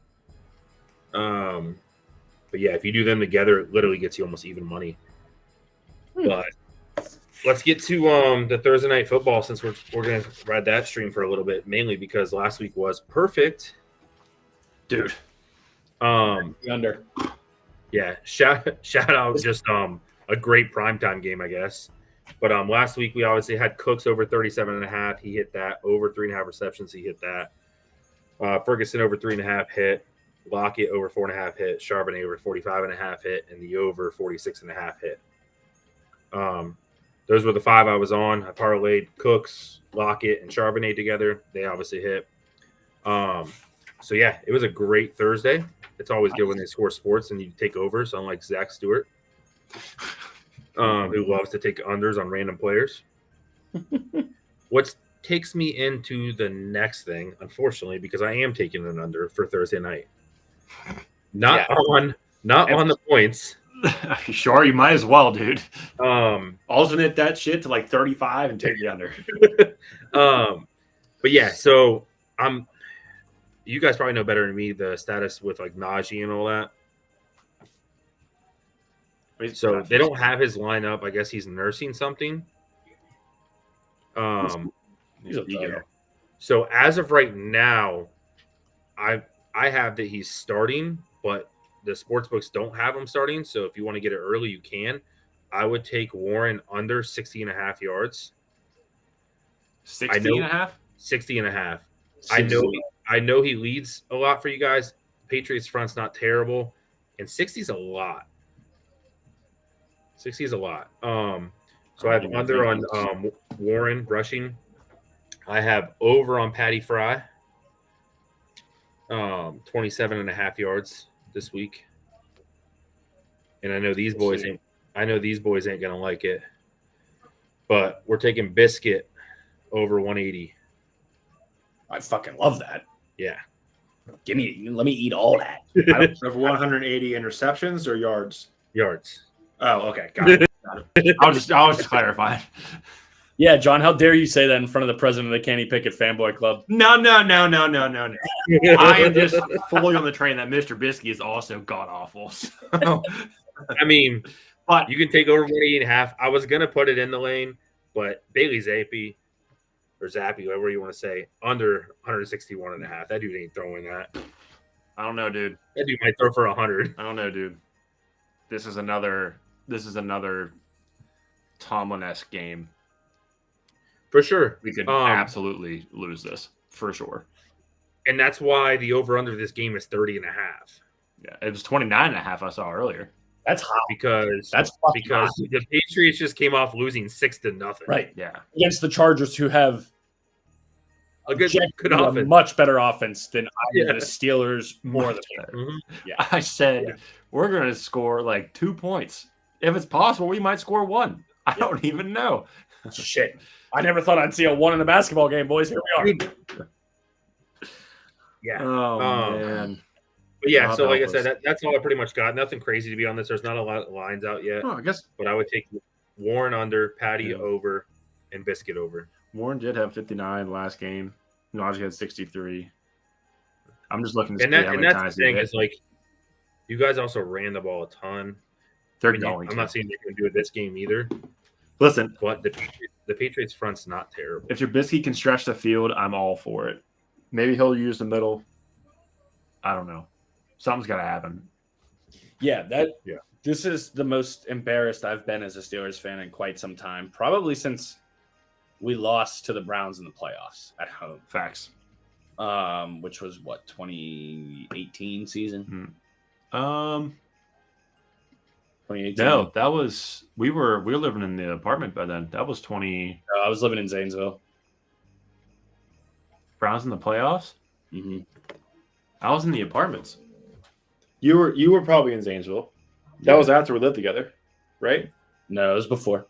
But yeah, if you do them together, it literally gets you almost even money. But let's get to the Thursday night football since we're gonna ride that stream for a little bit, mainly because last week was perfect, dude. under. Yeah, shout out just a great primetime game, I guess. But last week we obviously had Cooks over 37.5. He hit that. Over 3.5 receptions, he hit that. Ferguson over 3.5 hit. Lockett over 4.5 hit. Charbonnet over 45.5 hit, and the over 46.5 hit. Those were the 5 I was on. I parlayed Cooks, Lockett, and Charbonnet together. They obviously hit. So yeah, it was a great Thursday. It's always good when they score sports and you take overs, unlike Zach Stewart, who loves to take unders on random players. What takes me into the next thing, unfortunately, because I am taking an under for Thursday night. Not on the points. Sure, you might as well, dude. Alternate that shit to like 35 and take the under. But yeah, so you guys probably know better than me the status with like Najee and all that. So they don't have his lineup. I guess he's nursing something. So as of right now, I have that he's starting, but the sports books don't have him starting. So if you want to get it early, you can. I would take Warren under 60.5 yards. 60.5? 60.5. I know he leads a lot for you guys. Patriots front's not terrible. And 60 is a lot. 60 is a lot. So I have under on Warren rushing. I have over on Patty Fry. 27.5 yards this week. And I know these boys ain't gonna like it. But we're taking Biscuit over 180. I fucking love that. Yeah. Let me eat all that. Over 180 interceptions or yards? Yards. Oh, okay. Got it. I was just clarifying. Yeah, John, how dare you say that in front of the president of the Kenny Pickett fanboy club? No. I am just fully on the train that Mr. Bisky is also god awful. So. I mean, but you can take over 180.5. I was gonna put it in the lane, but Bailey Zappi or Zappy, whatever you want to say, under 161.5. That dude ain't throwing that. I don't know, dude. That dude might throw for 100. I don't know, dude. This is another Tomlin-esque game. For sure. We could absolutely lose this, for sure. And that's why the over-under this game is 30.5. Yeah, it was 29.5 I saw earlier. That's hot. because That's because the Patriots just came off losing 6-0. right. Yeah. Against the Chargers, who have A good a offense. much better offense than either Yeah. the Steelers or the Much better. Patriots. Mhm. I said we're going to score like 2 points. If it's possible, we might score 1. I don't even know. Shit. I never thought I'd see a 1 in a basketball game, boys. Here we are. Yeah. Oh man. But yeah, God so like I help us. said, that's all I pretty much got. Nothing crazy to be on this. There's not a lot of lines out yet. Oh, I guess But I would take Warren under, Patty Yeah. over, and Biscuit over. Warren did have 59 last game. Najee had 63. I'm just looking to And see how many that's times the he thing hit. is like you guys also ran the ball a ton. They're I mean, going I'm to. not saying they're going to do it this game either, Listen, but the Patriots front's not terrible. if Trubisky can stretch the field, I'm all for it. Maybe he'll use the middle. I don't know. Something's got to happen. Yeah, this is the most embarrassed I've been as a Steelers fan in quite some time. Probably since we lost to the Browns in the playoffs at home. Facts. Which was what, 2018 season? 2018. No, that was we were living in the apartment by then. That was 20 No, I was living in Zanesville. Browns in the playoffs. Mm-hmm. I was in the apartments. You were probably in Zanesville. That was after we lived together, right? No, it was before.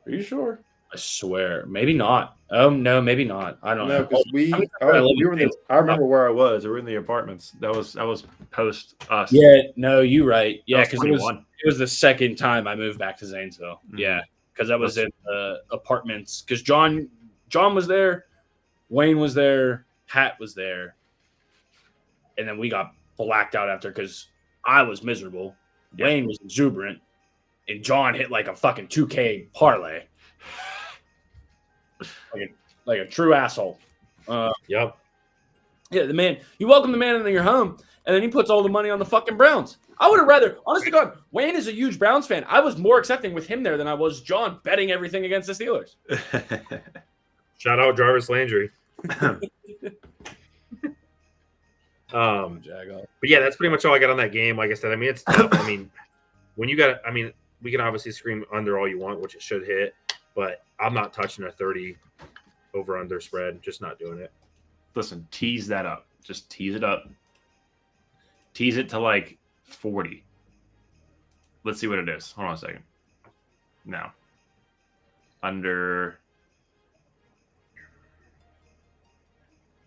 Are you sure? I swear, maybe not. Oh no, maybe not. I don't No, know. because we were in the, I remember where I was. We were in the apartments. That was post us. Yeah, no, you're right. Yeah, That because was it was 21. it was the second time I moved back to Zanesville. Mhm. Yeah, because I was in apartments. Because John was there, Wayne was there, Hat was there, and then we got blacked out after because I was miserable. Yeah. Wayne was exuberant, and John hit like a fucking 2K parlay, like a true asshole. Yep. Yeah, the man. You welcome the man into your home, and then he puts all the money on the fucking Browns. I would have rather, honest to God, Wayne is a huge Browns fan. I was more accepting with him there than I was John betting everything against the Steelers. Shout out Jarvis Landry. But yeah, that's pretty much all I got on that game. Like I said, I mean, it's tough. I mean, when you got, I mean, we can obviously scream under all you want, which it should hit, but I'm not touching a 30 over under spread. Just not doing it. Listen, tease that up. Just tease it up. Tease it to like 40. Let's see what it is. Hold on a second. Now, under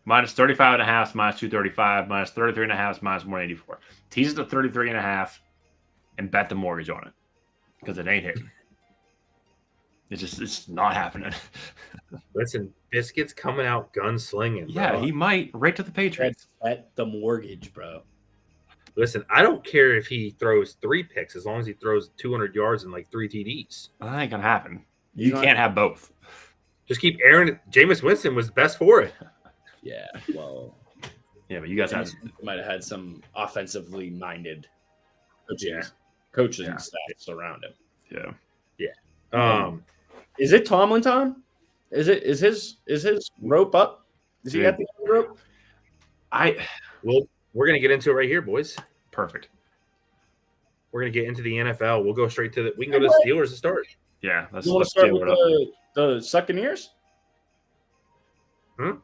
minus 35.5, minus 235, minus 33.5, minus 184. Tease it to 33.5 and bet the mortgage on it because it ain't hitting. It's not happening. Listen, Biscuit's coming out gunslinging. Yeah, bro. he might right to the Patriots. Bet the mortgage, bro. Listen, I don't care if he throws 3 picks as long as he throws 200 yards and like 3 TDs. That ain't gonna happen. He's You not- can't have both. Just keep Aaron. Jameis Winston was best for it. Yeah, well, Yeah, but you guys have might have had some offensively minded Yeah. coaches Yeah. and staffs around him. yeah. Is it Tomlin time? Is his rope up? Is he Dude. at the end of the rope? Well, we're gonna get into it right here, boys. Perfect. We're gonna get into the NFL. We'll go straight to the. We can go to the Steelers to start. Yeah, let's You want to let's start deal with it up. the sucking ears? Huh?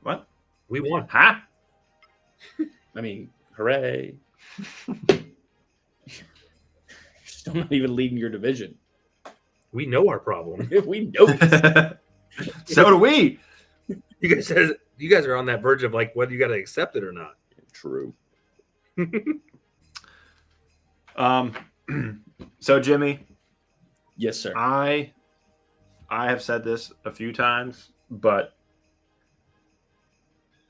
What? We won. Huh? I mean, hooray! You're still not even leading your division. We know our problem. We know. So do we. You guys are on that verge of like whether you got to accept it or not. True. So Jimmy, Yes, sir. I have said this a few times, but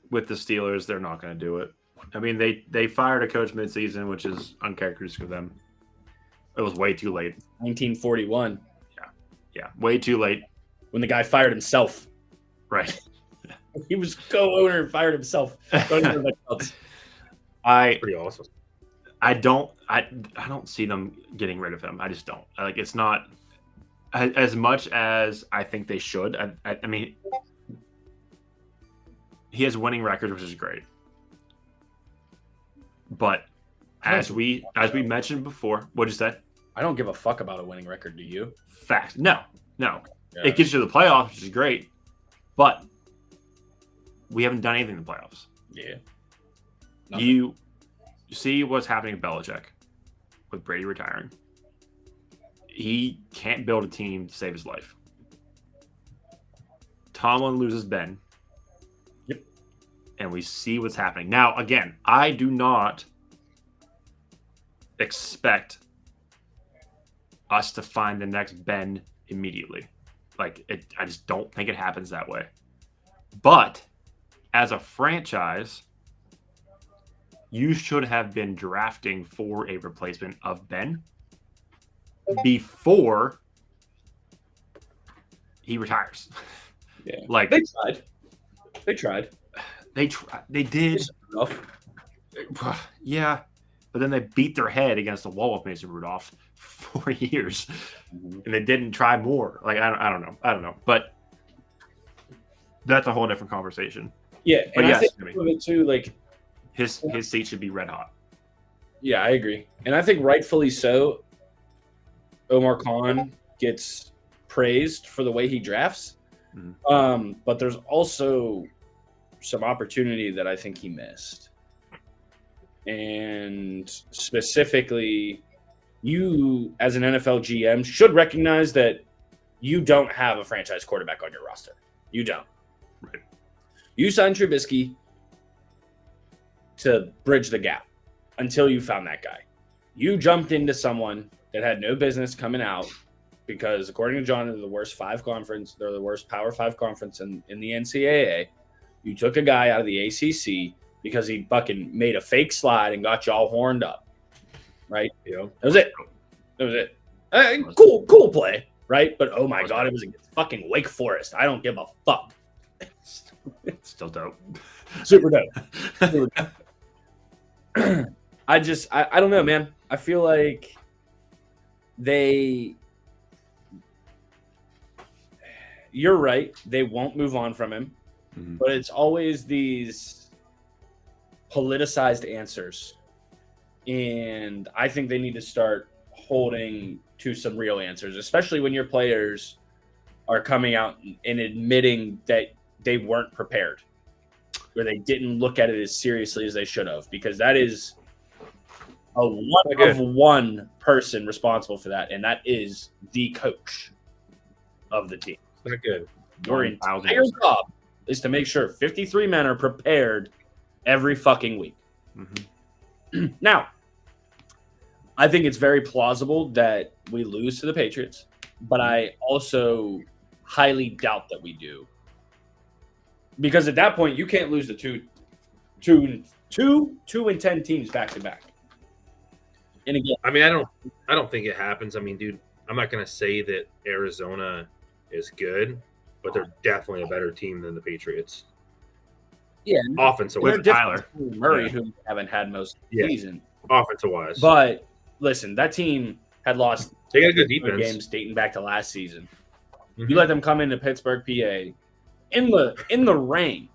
with the Steelers, they're not going to do it. I mean, they fired a coach midseason, which is uncharacteristic of them. It was way too late. 1941, Yeah, way too late. when the guy fired himself. Right. He was co-owner and fired himself. Don't even know that counts. Pretty awesome. I don't see them getting rid of him. I just don't. Like, it's not as much as I think they should. I mean, he has winning records, which is great. But As we mentioned before, what'd you say? I don't give a fuck about a winning record. Do you? Fact. No. Yeah. It gets you to the playoffs, which is great. But we haven't done anything in the playoffs. Yeah. You see what's happening at Belichick with Brady retiring. He can't build a team to save his life. Tomlin loses Ben. Yep. And we see what's happening. Now, again, I do not expect us to find the next Ben immediately. I just don't think it happens that way. But as a franchise, you should have been drafting for a replacement of Ben before he retires. Yeah. They tried. They did. Yeah. But then they beat their head against the wall with Mason Rudolph for 4 years. And they didn't try more. I don't know. But that's a whole different conversation. Yeah. But and yes, I think of it too, his seat should be red hot. Yeah, I agree. And I think rightfully so, Omar Khan gets praised for the way he drafts. Mm-hmm. But there's also some opportunity that I think he missed. And specifically, you as an NFL GM should recognize that you don't have a franchise quarterback on your roster. You don't. Right. You signed Trubisky to bridge the gap until you found that guy. You jumped into someone that had no business coming out because, according to John, they're the worst They're the worst Power 5 conference in the NCAA. You took a guy out of the ACC because he fucking made a fake slide and got y'all horned up, right? Yeah. That was it. Cool play, right? But oh my God, it was against fucking Wake Forest. I don't give a fuck. It's still dope. Super dope. I don't know, man. I feel like you're right. They won't move on from him, but it's always these politicized answers. And I think they need to start holding to some real answers, especially when your players are coming out and admitting that they weren't prepared, or they didn't look at it as seriously as they should have, because that is a one person responsible for that, and that is the coach of the team. Not good. Your entire job is to make sure 53 men are prepared every fucking week. Mm-hmm. Now, I think it's very plausible that we lose to the Patriots, but I also highly doubt that we do. Because at that point, you can't lose the two and 10 teams back to back. And again, I mean, I don't think it happens. I mean, dude, I'm not going to say that Arizona is good, but they're definitely a better team than the Patriots. Yeah, offensive with Tyler Murray, who we haven't had most of the season, offensive wise. But listen, that team had lost. They got a good defense. Games dating back to last season. Mm-hmm. You let them come into Pittsburgh, PA, in the rain.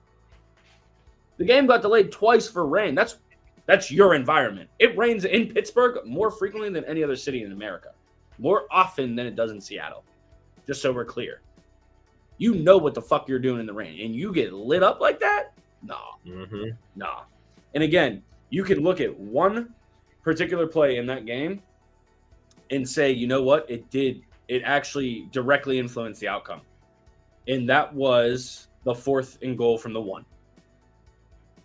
The game got delayed twice for rain. That's your environment. It rains in Pittsburgh more frequently than any other city in America, more often than it does in Seattle. Just so we're clear, you know what the fuck you're doing in the rain, and you get lit up like that. Nah. And again, you can look at one particular play in that game and say, you know what? It actually directly influenced the outcome. And that was the 4th and goal from the 1.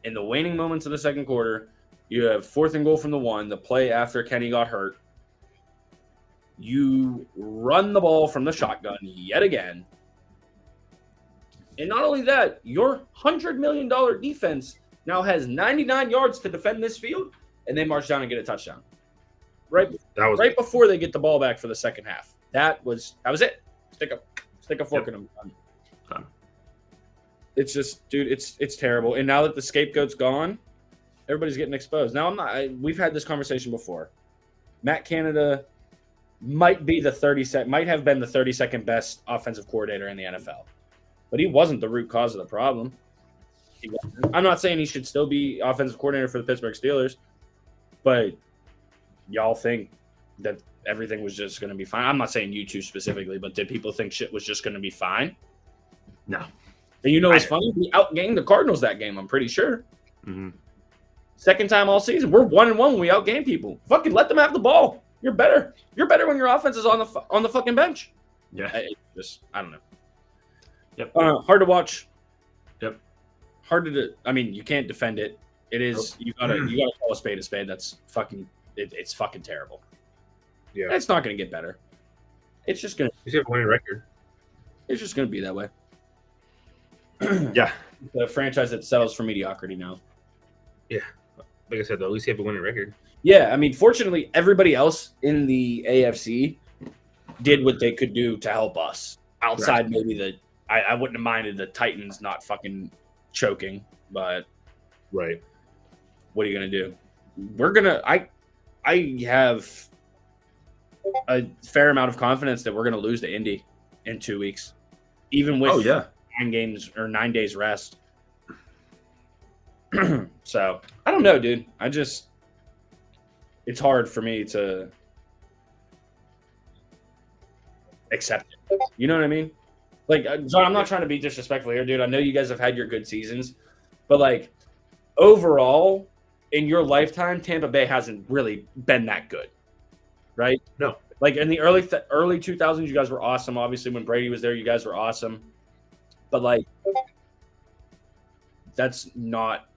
In the waning moments of the second quarter, you have 4th and goal from the 1, the play after Kenny got hurt. You run the ball from the shotgun yet again. And not only that, your $100 million defense now has 99 yards to defend this field, and they march down and get a touchdown. Right before they get the ball back for the second half. That was it. Stick a fork in them. Done. It's just, dude, it's terrible. And now that the scapegoat's gone, everybody's getting exposed. Now we've had this conversation before. Matt Canada might have been the 32nd best offensive coordinator in the NFL. But he wasn't the root cause of the problem. I'm not saying he should still be offensive coordinator for the Pittsburgh Steelers, but y'all think that everything was just going to be fine? I'm not saying you two specifically, but did people think shit was just going to be fine? No. And it's funny? We outgained the Cardinals that game, I'm pretty sure. Mm-hmm. Second time all season. We're 1-1 when we outgain people. Fucking let them have the ball. You're better. You're better when your offense is on the fucking bench. Yeah. I don't know. Yep. Hard to watch. Yep. Hard to. I mean, you can't defend it. It is. You gotta call a spade a spade. That's fucking. It's fucking terrible. Yeah. And it's not gonna get better. It's just gonna. You have a winning record. It's just gonna be that way. Yeah. The franchise that settles for mediocrity now. Yeah. Like I said, though, at least you have a winning record. Yeah, I mean, fortunately, everybody else in the AFC did what they could do to help us. Outside, maybe I wouldn't have minded the Titans not fucking choking, but right. What are you gonna do? We're gonna. I have a fair amount of confidence that we're gonna lose to Indy in 2 weeks, even with 9 days rest. So I don't know, dude. It's hard for me to accept it. You know what I mean? Like, John, I'm not trying to be disrespectful here, dude. I know you guys have had your good seasons, but like overall in your lifetime, Tampa Bay hasn't really been that good, right? No. Like in the early 2000s, you guys were awesome. Obviously, when Brady was there, you guys were awesome. But like, that's not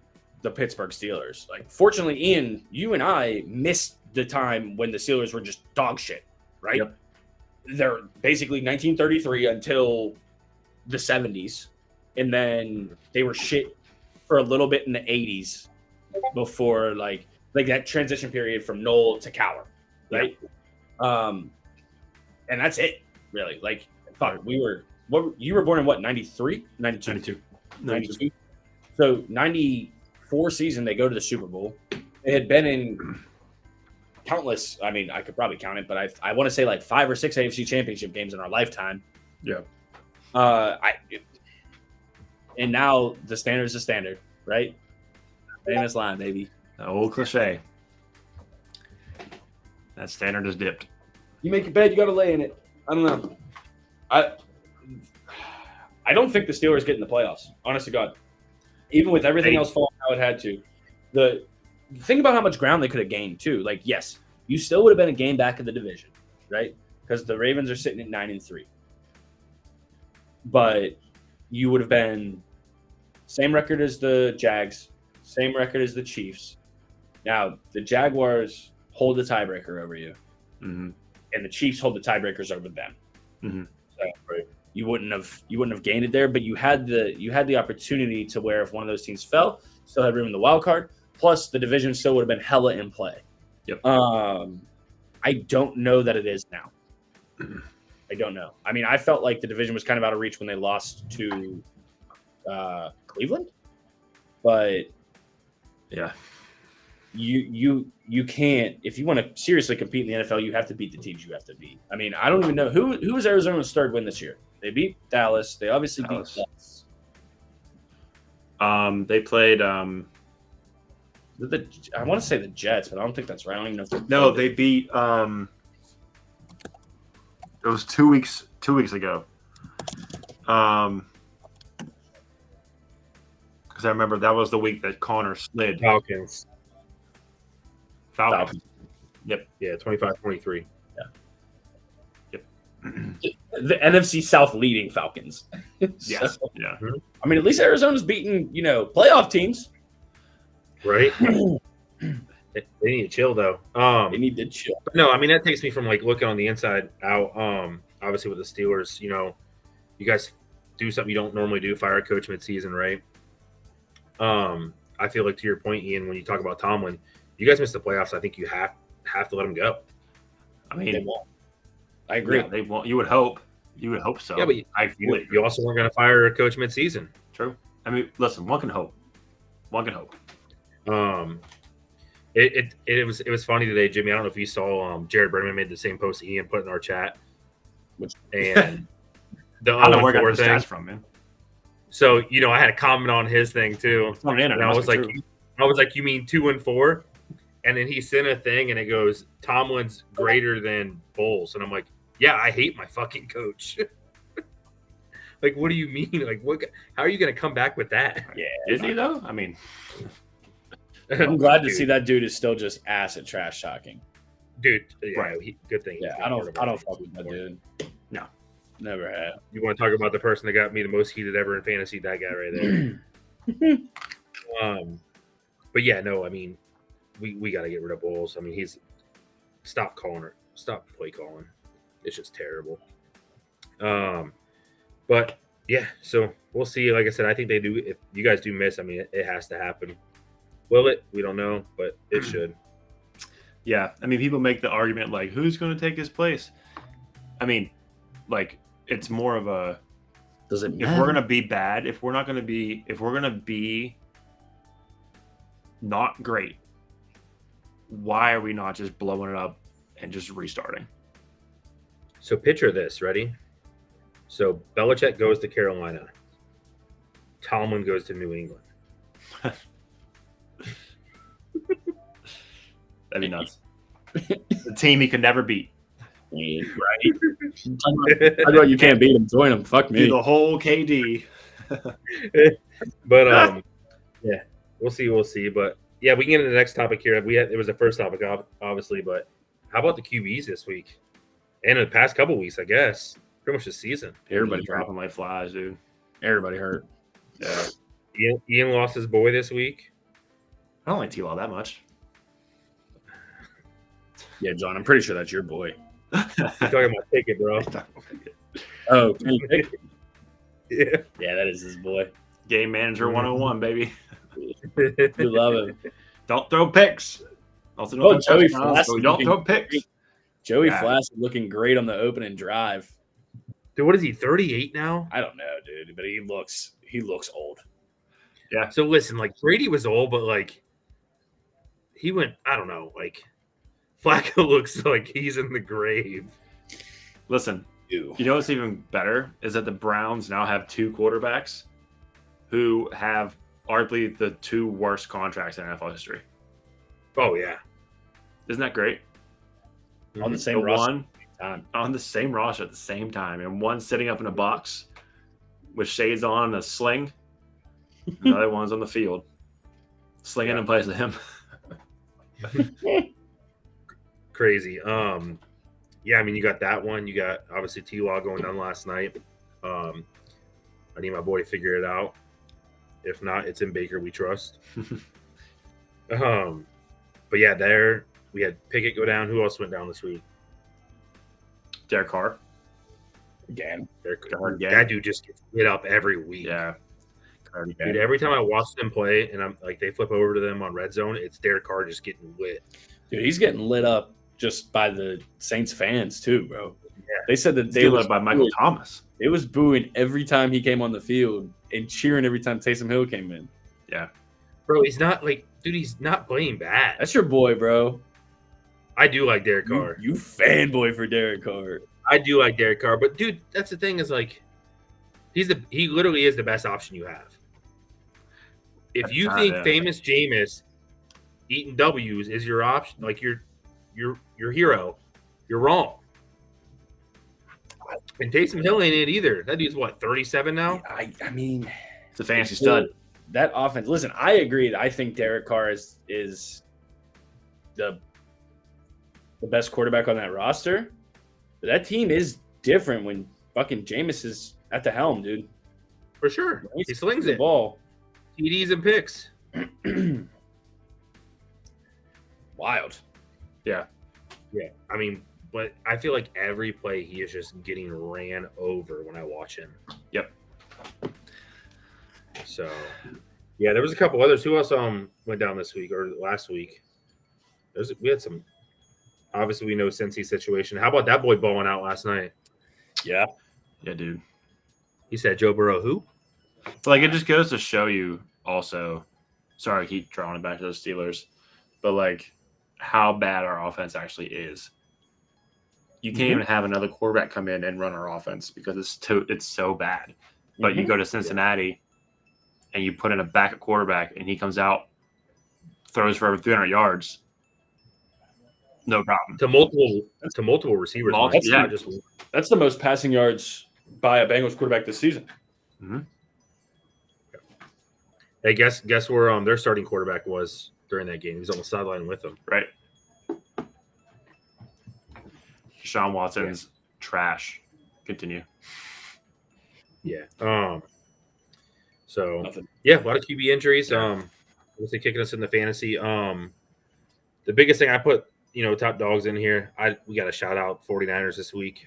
the Pittsburgh Steelers. Like, fortunately, Ian, you and I missed the time when the Steelers were just dog shit, right? Yep. They're basically 1933 until the 70s, and then they were shit for a little bit in the 80s before like that transition period from Noel to Cowher, right? Yeah. And that's it, really. Like, fuck, you were born in what, 93? 92. So 94 season, they go to the Super Bowl. They had been in countless, I mean, I could probably count it, but I want to say like 5 or 6 AFC championship games in our lifetime. Yeah. And now the standard is the standard, right? Famous line, baby. The old cliche. That standard is dipped. You make your bed, you got to lay in it. I don't know. I don't think the Steelers get in the playoffs, honest to God. Even with everything else falling how it had to. Think about how much ground they could have gained, too. Like, yes, you still would have been a game back in the division, right? Because the Ravens are sitting at 9-3. But you would have been same record as the Jags, same record as the Chiefs. Now, the Jaguars hold the tiebreaker over you, and the Chiefs hold the tiebreakers over them. Mm-hmm. So, right. You wouldn't have gained it there, but you had the opportunity to where if one of those teams fell, still had room in the wild card. Plus, the division still would have been hella in play. Yep. I don't know that it is now. I don't know. I mean, I felt like the division was kind of out of reach when they lost to Cleveland, but yeah, you can't, if you want to seriously compete in the NFL, you have to beat the teams you have to beat. I mean, I don't even know who was Arizona's third win this year. They beat Dallas. They obviously beat Dallas. They played. I want to say the Jets, but I don't think that's right. I don't even know. No, they beat. It was 2 weeks. 2 weeks ago. Because I remember that was the week that Connor slid. Falcons. Yep. Yeah, 25-23. Yeah. Yep. The NFC South leading Falcons. Yes. Yeah. I mean, at least Arizona's beating, playoff teams. Right. They need to chill, though. They need to chill. No, I mean, that takes me from like looking on the inside out. Obviously with the Steelers, you guys do something you don't normally do, fire a coach midseason, right? I feel like, to your point, Ian, when you talk about Tomlin, you guys missed the playoffs. I think you have to let him go. I mean, they won't. I agree. Yeah, they won't. You would hope. You would hope so. Yeah, but you also weren't going to fire a coach midseason. True. I mean, listen, one can hope. One can hope. It was funny today, Jimmy. I don't know if you saw Jared Berman made the same post Ian put in our chat, and the I don't know where I got the stats from, man. So I had a comment on his thing too, and I was like, you mean 2-4? And then he sent a thing, and it goes, Tomlin's greater than Bowles. And I'm like, yeah, I hate my fucking coach. Like, what do you mean? Like, what? How are you going to come back with that? Yeah, is he though? I mean, I'm glad to see that dude is still just ass at trash talking. Dude, yeah, right. Good thing. Yeah, I don't fuck with that dude. No, never have. You want to talk about the person that got me the most heated ever in fantasy? That guy right there. But yeah, no, I mean, we got to get rid of Bowles. I mean, stop play calling. It's just terrible. But yeah, so we'll see. Like I said, I think they do. If you guys do miss, I mean, it has to happen. Will it? We don't know, but it should. Yeah, I mean, people make the argument like, who's going to take his place? I mean, like, it's more of a. Does it matter? If we're going to be bad, if we're going to be not great, why are we not just blowing it up and just restarting? So picture this, ready? So Belichick goes to Carolina. Tomlin goes to New England. That'd be nuts. The team he could never beat. Right? Talk about you can't beat him, join him. Fuck me. Do the whole KD. But yeah, we'll see. But yeah, we can get into the next topic here. It was the first topic, obviously, but how about the QBs this week and in the past couple weeks? I guess pretty much the season. Everybody dropping like flies, dude. Everybody hurt. Yeah. Ian lost his boy this week. I don't like T-Law that much. Yeah, John, I'm pretty sure that's your boy. You're talking about Pickett, bro. Oh, Kenny Pickett. Yeah, that is his boy. Game manager 101, baby. We love him. Don't throw picks. Also, Joey Flash. Don't throw picks. Joey Flash is looking great on the opening drive. Dude, what is he, 38 now? I don't know, dude, but he looks old. Yeah. So listen, like Brady was old, but like he went, I don't know, like Flacco looks like he's in the grave. Listen, you know what's even better is that the Browns now have two quarterbacks who have arguably the two worst contracts in NFL history. Oh yeah, isn't that great? On the same roster, on the same roster at the same time, and one sitting up in a box with shades on and a sling. Another one's on the field, slinging in place of him. Crazy. Yeah, I mean, you got that one. You got obviously T-Law going down last night. I need my boy to figure it out. If not, it's in Baker we trust. But yeah, there we had Pickett go down. Who else went down this week? Derek Carr. Again. That dude just gets lit up every week. Yeah. Dude, every time I watch them play and I'm like they flip over to them on red zone, it's Derek Carr just getting lit. Dude, he's getting lit up just by the Saints fans too, bro. Yeah. They said that they lit by Michael Thomas. It was booing every time he came on the field and cheering every time Taysom Hill came in. Yeah. Bro, he's not like, dude, he's not playing bad. That's your boy, bro. I do like Derek Carr. You fanboy for Derek Carr. I do like Derek Carr, but dude, that's the thing is like, he literally is the best option you have. If you think famous Jameis eating W's is your option, like your hero, you're wrong. And Taysom Hill ain't it either. That dude's what, 37 now? I mean, it's a fantasy stud. That offense. Listen, I agree. I think Derek Carr is the best quarterback on that roster. But that team is different when fucking Jameis is at the helm, dude. For sure. He slings the it. Ball. TDs and picks. Wild. Yeah. Yeah. I mean, but I feel like every play he is just getting ran over when I watch him. Yep. So, yeah, there was a couple others. Who else went down this week or last week? We had some. Obviously, we know Cincy's situation. How about that boy balling out last night? Yeah. Yeah, dude. He said Joe Burrow who? Like, it just goes to show you also, sorry I keep drawing it back to the Steelers, but, like, how bad our offense actually is. You can't even have another quarterback come in and run our offense because it's so bad. But you go to Cincinnati and you put in a backup quarterback and he comes out, throws for over 300 yards, No problem. To multiple receivers. Yeah. That's the most passing yards by a Bengals quarterback this season. Mm-hmm. Hey, guess where their starting quarterback was during that game? He's on the sideline with them. Right. Deshaun Watson's trash. Continue. Yeah. So Nothing. yeah, a lot of QB injuries. Yeah. Obviously kicking us in the fantasy. The biggest thing I put, top dogs in here. We got to shout out 49ers this week.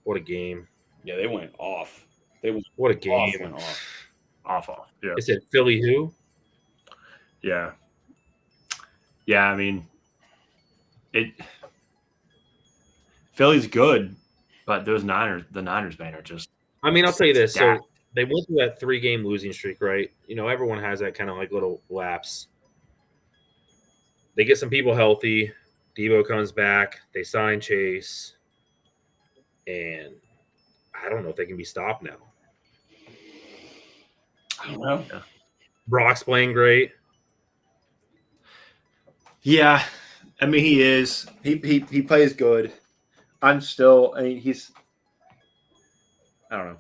What a game. Yeah, they went off. What a game. Went off. Awful. Yeah. They said Philly who? Yeah. Yeah, I mean, Philly's good, but the Niners, man, are just. I mean, I'll tell you this. stacked. So they went through that 3-game losing streak, right? Everyone has that kind of like little lapse. They get some people healthy. Debo comes back. They sign Chase. And I don't know if they can be stopped now. I don't know. Yeah. Brock's playing great. Yeah, I mean he is. He plays good. He's. I don't know.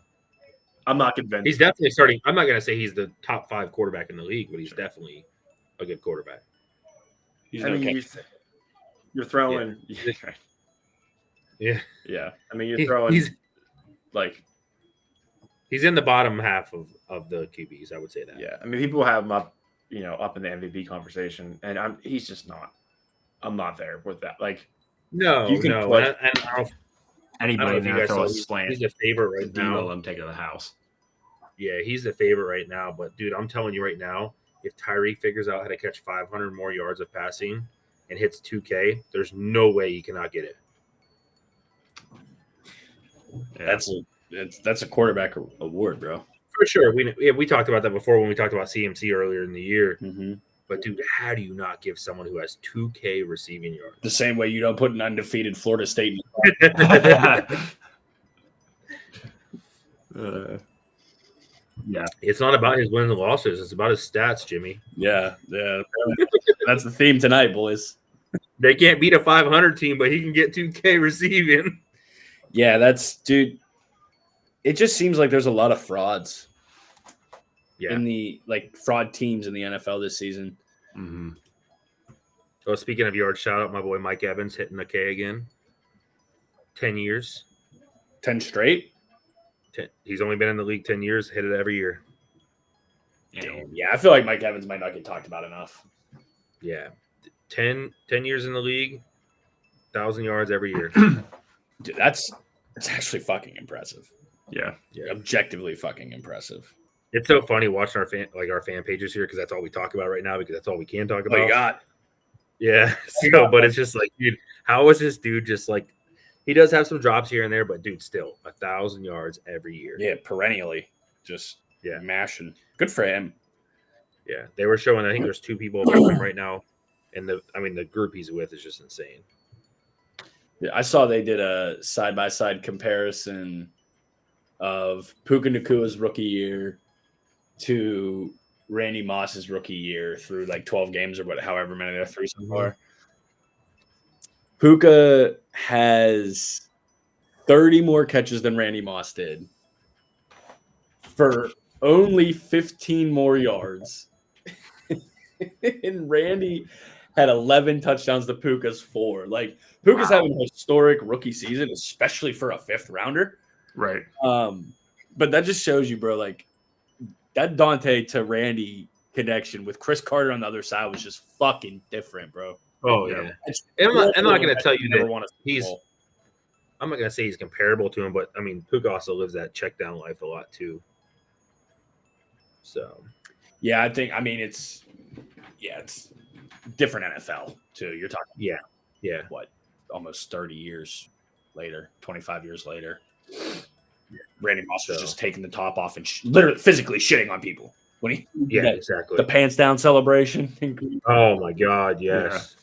I'm not convinced. He's definitely starting. I'm not going to say he's the top 5 quarterback in the league, but he's definitely a good quarterback. You're throwing. Yeah. Yeah. I mean, you're throwing. He's in the bottom half of the QBs. I would say that. Yeah. I mean, people have him up, up in the MVP conversation, and he's just not. I'm not there with that. No. You can Put, anybody there throw a slant. He's the favorite right now. I'm taking to the house. Yeah, he's the favorite right now. But dude, I'm telling you right now, if Tyreek figures out how to catch 500 more yards of passing and hits 2K, there's no way he cannot get it. Yeah. That's a quarterback award, bro. For sure. We talked about that before when we talked about CMC earlier in the year. Mm-hmm. But dude, how do you not give someone who has 2K receiving yards? The same way you don't put an undefeated Florida State. Yeah, it's not about his wins and losses. It's about his stats, Jimmy. Yeah. That's the theme tonight, boys. They can't beat a 500 team, but he can get 2K receiving. Yeah, dude. It just seems like there's a lot of frauds. Yeah. In the fraud teams in the NFL this season. Mm-hmm. Oh, speaking of yards, shout out my boy Mike Evans hitting a K again. 10 years. 10 straight? He's only been in the league 10 years, hit it every year. Damn. Yeah, I feel like Mike Evans might not get talked about enough. Yeah. 10 years in the league, 1,000 yards every year. Dude, it's actually fucking impressive. Yeah. Objectively fucking impressive. It's so funny watching our fan pages here because that's all we talk about right now because that's all we can talk about. Oh, you got. Yeah. So, but it's just like, dude, how is this dude just like he does have some drops here and there, but dude, still 1,000 yards every year. Yeah, perennially. Just mashing. Good for him. Yeah. They were showing, I think there's 2 people above him right now. And the group he's with is just insane. Yeah, I saw they did a side-by-side comparison of Puka Nakua's rookie year to Randy Moss's rookie year through 12 games or however many they're through so far. Puka has 30 more catches than Randy Moss did for only 15 more yards. And Randy had 11 touchdowns to Puka's 4. Puka's having a historic rookie season, especially for a 5th rounder. Right. But that just shows you, bro, that Dante to Randy connection with Chris Carter on the other side was just fucking different, bro. Oh, yeah. I'm not going to tell you that I'm not going to say he's comparable to him, but, I mean, Puka also lives that check down life a lot, too. So. Yeah, it's different NFL, too. You're talking. Yeah. What? Almost 30 years later, 25 years later. Randy Moss was just taking the top off and literally physically shitting on people when he exactly the pants down celebration. Oh my God, yes.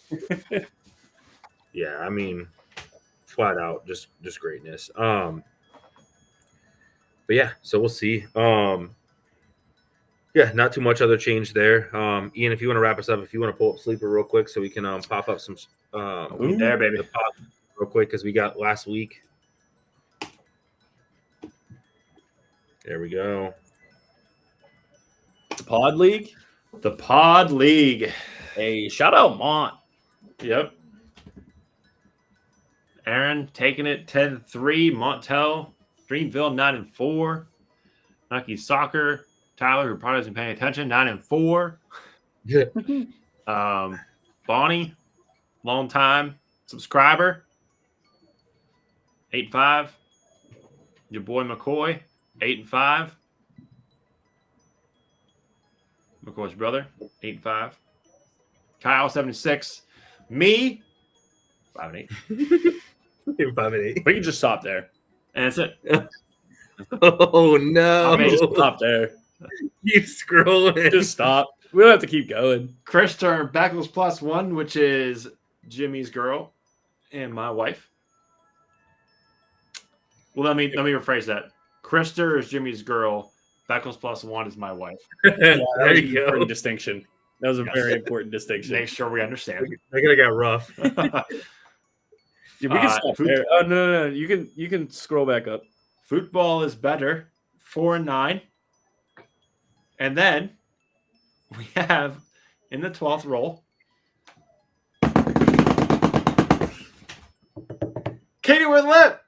Yeah, I mean, flat out, just greatness. But yeah, so we'll see. Yeah, not too much other change there. Ian, if you want to wrap us up, if you want to pull up Sleeper real quick so we can pop up some We there, baby. the pop real quick because we got last week. There we go. The Pod League. The Pod League. Hey, shout out Mont. Yep. Aaron taking it 10-3. Montel, Dreamville 9-4. Nike Soccer. Tyler, who probably isn't paying attention, 9-4. Yeah. Bonnie, long time subscriber, 8-5. Your boy McCoy, 8-5. McCoy's brother, 8-5. Kyle, 76. Me, 5-8. 5-8. We can just stop there. And that's it. Oh no! I mean, just stop there. Keep scrolling. Just stop. We don't have to keep going. Krister Beckles +1, which is Jimmy's girl and my wife. Well, let me rephrase that. Krister is Jimmy's girl. Beckles +1 is my wife. Yeah, there was you an go. important distinction. That was a Yes. very important distinction. Make sure we understand. That could have got rough. Yeah, we can stop there. Oh no. You can scroll back up. Football is better. 4-9. And then we have in the 12th roll Katie with lip.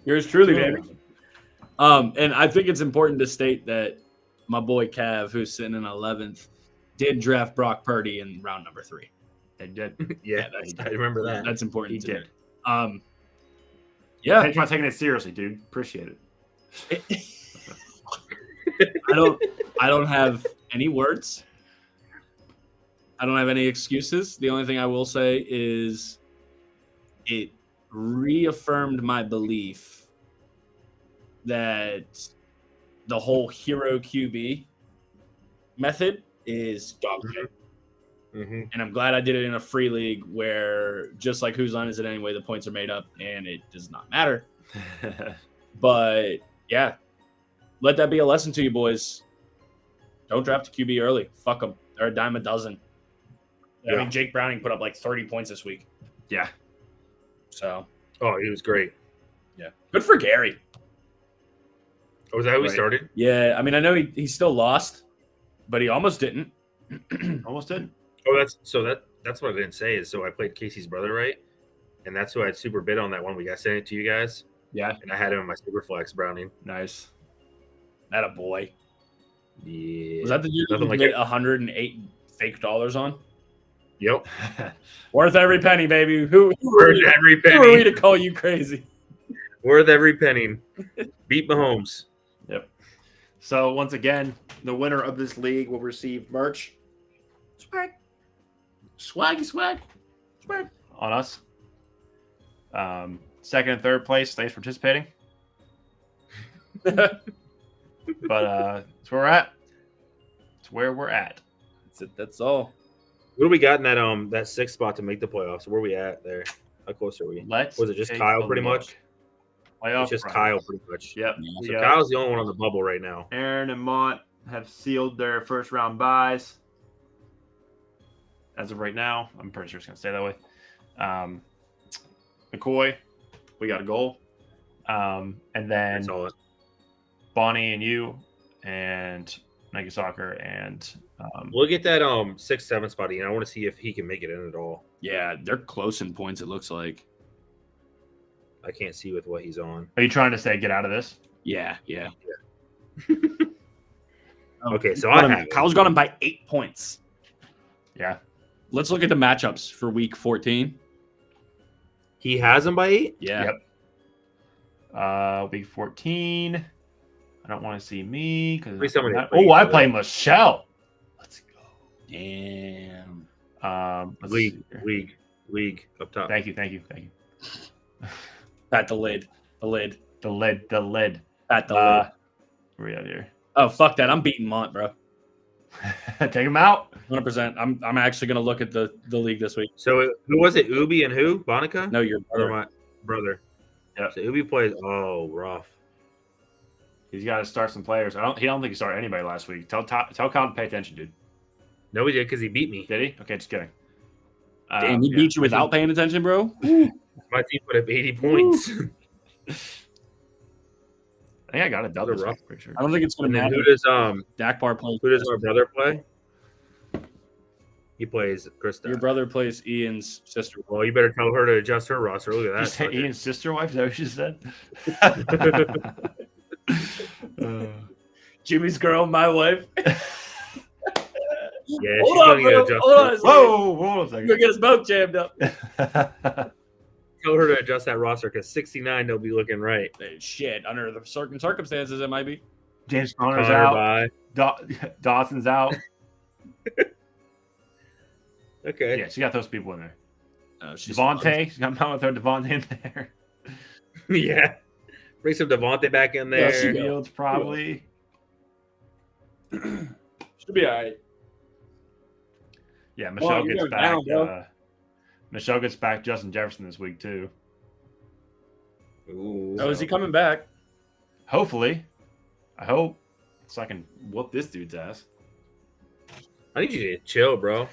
Yours truly, baby. And I think it's important to state that my boy Cav, who's sitting in 11th, did draft Brock Purdy in round number 3. They did. Yeah, I remember that. That's important. He to did. me. Yeah. Thanks for taking it seriously, dude. Appreciate it. I don't have any words. I don't have any excuses. The only thing I will say is it reaffirmed my belief that the whole hero QB method is dog shit. Mm-hmm. And I'm glad I did it in a free league where, just like Whose Line Is It Anyway, the points are made up and it does not matter. But yeah, let that be a lesson to you boys. Don't draft a QB early. Fuck them. They're a dime a dozen. I Yeah. mean, Jake Browning put up like 30 points this week. Yeah. So, Oh, he was great. yeah. Good for Gary. Oh, was that how we Right. started? Yeah. I mean, I know he still lost, but he almost didn't. Almost did. Oh, that's what I didn't say is so I played Casey's brother right, and that's who I had super bid on that one week. I sent it to you guys, Yeah. and I had him in my super flex Browning. Nice. That a boy. Yeah. Was that the dude Nothing who like made it. 108 fake dollars on? Yep. Worth every penny, baby. Who are Worth we, every who are we penny. to call you crazy? Worth every penny. Beat Mahomes. Yep. So once again, the winner of this league will receive merch. Swag on us. Second and third place. Thanks for participating. But that's where we're at. It's where we're at. That's it. That's all. What do we got in that sixth spot to make the playoffs? Where are we at there? How close are we? Let's. Was it just take Kyle a pretty look. much? Playoff It's just run. Kyle pretty much. Yep. So Yeah. Kyle's the only one on the bubble right now. Aaron and Mont have sealed their first round buys. As of right now, I'm pretty sure it's going to stay that way. McCoy, we got a goal. And then That's all. Bonnie and you and Nike Soccer and We'll get that 6-7 spot. I want to see if he can make it in at all. Yeah, they're close in points, it looks like. I can't see with what he's on. are you trying to say get out of this? Yeah. Okay, so I have him. Kyle's got him by 8 points. Yeah. Let's look at the matchups for week 14. He has him by 8? Yeah. Yep. Week 14. I don't want to see me Please because tell me they play oh, each I other. play Michelle. Let's go. Damn. Let's see here. League up top. Thank you. At the lid. The lid. At the lid. Where we at here? Oh, fuck that. I'm beating Mont, bro. Take him out. 100%. I'm actually going to look at the league this week. So who was it? Ubi and who? Bonica? No, your Or brother. my brother. Yep. So Ubi plays. Oh, rough. He's got to start some players. He don't think he started anybody last week. Tell Colin to pay attention, dude. No, he did because he beat me. Did he? Okay, just kidding. Damn, he beat you without paying attention, bro. My team put up 80 points. I think I got a double. Rough. Pretty sure. I don't think it's going to matter. Who does Dakbar play? Who does our brother play? He plays Krista. Your brother plays Ian's sister. Well, you better tell her to adjust her roster. Look at that. You say Ian's sister wife? Is that what she said? Jimmy's girl, my wife. Yeah, hold she's on, going to bro. adjust. Hold on a second. Hold on a second. We're going to get us both jammed up. Tell her to adjust that roster because 69 they'll be looking right. Shit, under the certain circumstances, it might be. James Conner's out. Dawson's out. Okay. Yeah, she got those people in there. She's Devontae. She's got to throw Devontae in there. Yeah. Bring some Devontae back in there. Yeah, Fields probably. Should be all right. Yeah, Michelle gets back. Down, Michelle gets back Justin Jefferson this week too. Ooh, Oh, is he coming back? Hopefully. I hope. So I can whoop this dude's ass. I need you to chill, bro.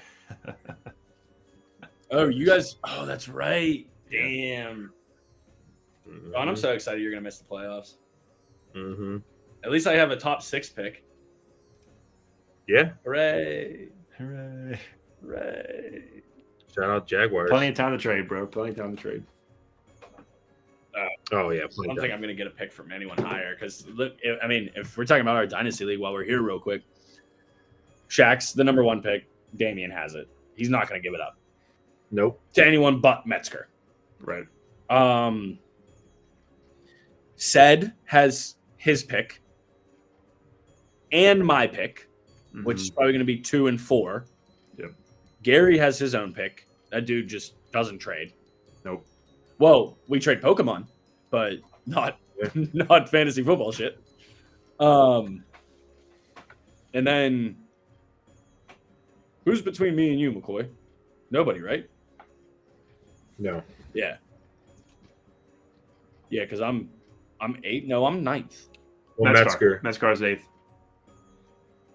Oh, you guys. Oh, that's right. Damn. John, I'm so excited you're going to miss the playoffs. Mm-hmm. At least I have a top 6 pick. Yeah. Hooray. Hooray. Hooray. Shout out Jaguars. Plenty of time to trade, bro. Plenty of time to trade. Oh, yeah. I don't think I'm going to get a pick from anyone higher because, I mean, if we're talking about our Dynasty League while we're here real quick, Shaq's the number 1 pick. Damian has it. He's not going to give it up. Nope. To anyone but Metzger. Right. Sed has his pick and my pick, which is probably going to be 2 and 4. Yep. Gary has his own pick. That dude just doesn't trade. Nope. Well, we trade Pokemon, but not fantasy football shit. And then who's between me and you, McCoy? Nobody, right? No. Yeah. Yeah, because I'm 8. No, I'm 9th. Well, Metzger. Metzger's 8th.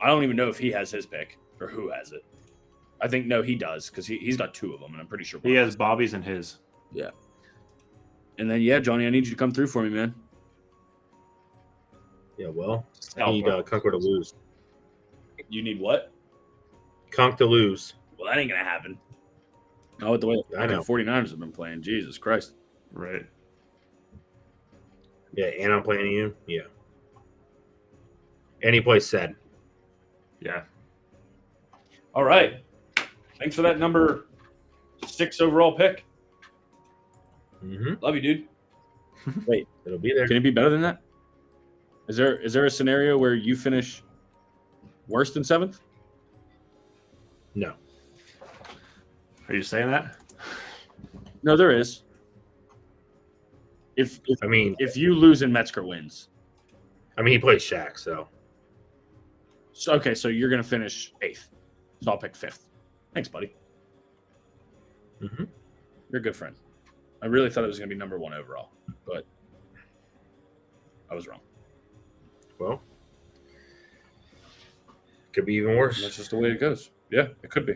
I don't even know if he has his pick or who has it. I think he does because he's got 2 of them, and I'm pretty sure he has Bobby's and his. Yeah. And then Johnny, I need you to come through for me, man. Yeah, well, I need Conquer to lose. You need what? Conk to lose. Well, that ain't gonna happen. Not with the way I know 49ers have been playing. Jesus Christ. Right. Yeah, and I'm playing you. Yeah. And he plays Sed. Yeah. All right. Thanks for that number 6 overall pick. Mm-hmm. Love you, dude. Wait, it'll be there. Can it be better than that? Is there a scenario where you finish worse than 7th? No. Are you saying that? No, there is. If you lose and Metzger wins. I mean, he plays Shaq, so okay, so you're gonna finish 8th. So I'll pick 5th. Thanks, buddy. Mm-hmm. You're a good friend. I really thought it was gonna be number 1 overall, but I was wrong. Well, could be even worse. That's just the way it goes. Yeah, it could be.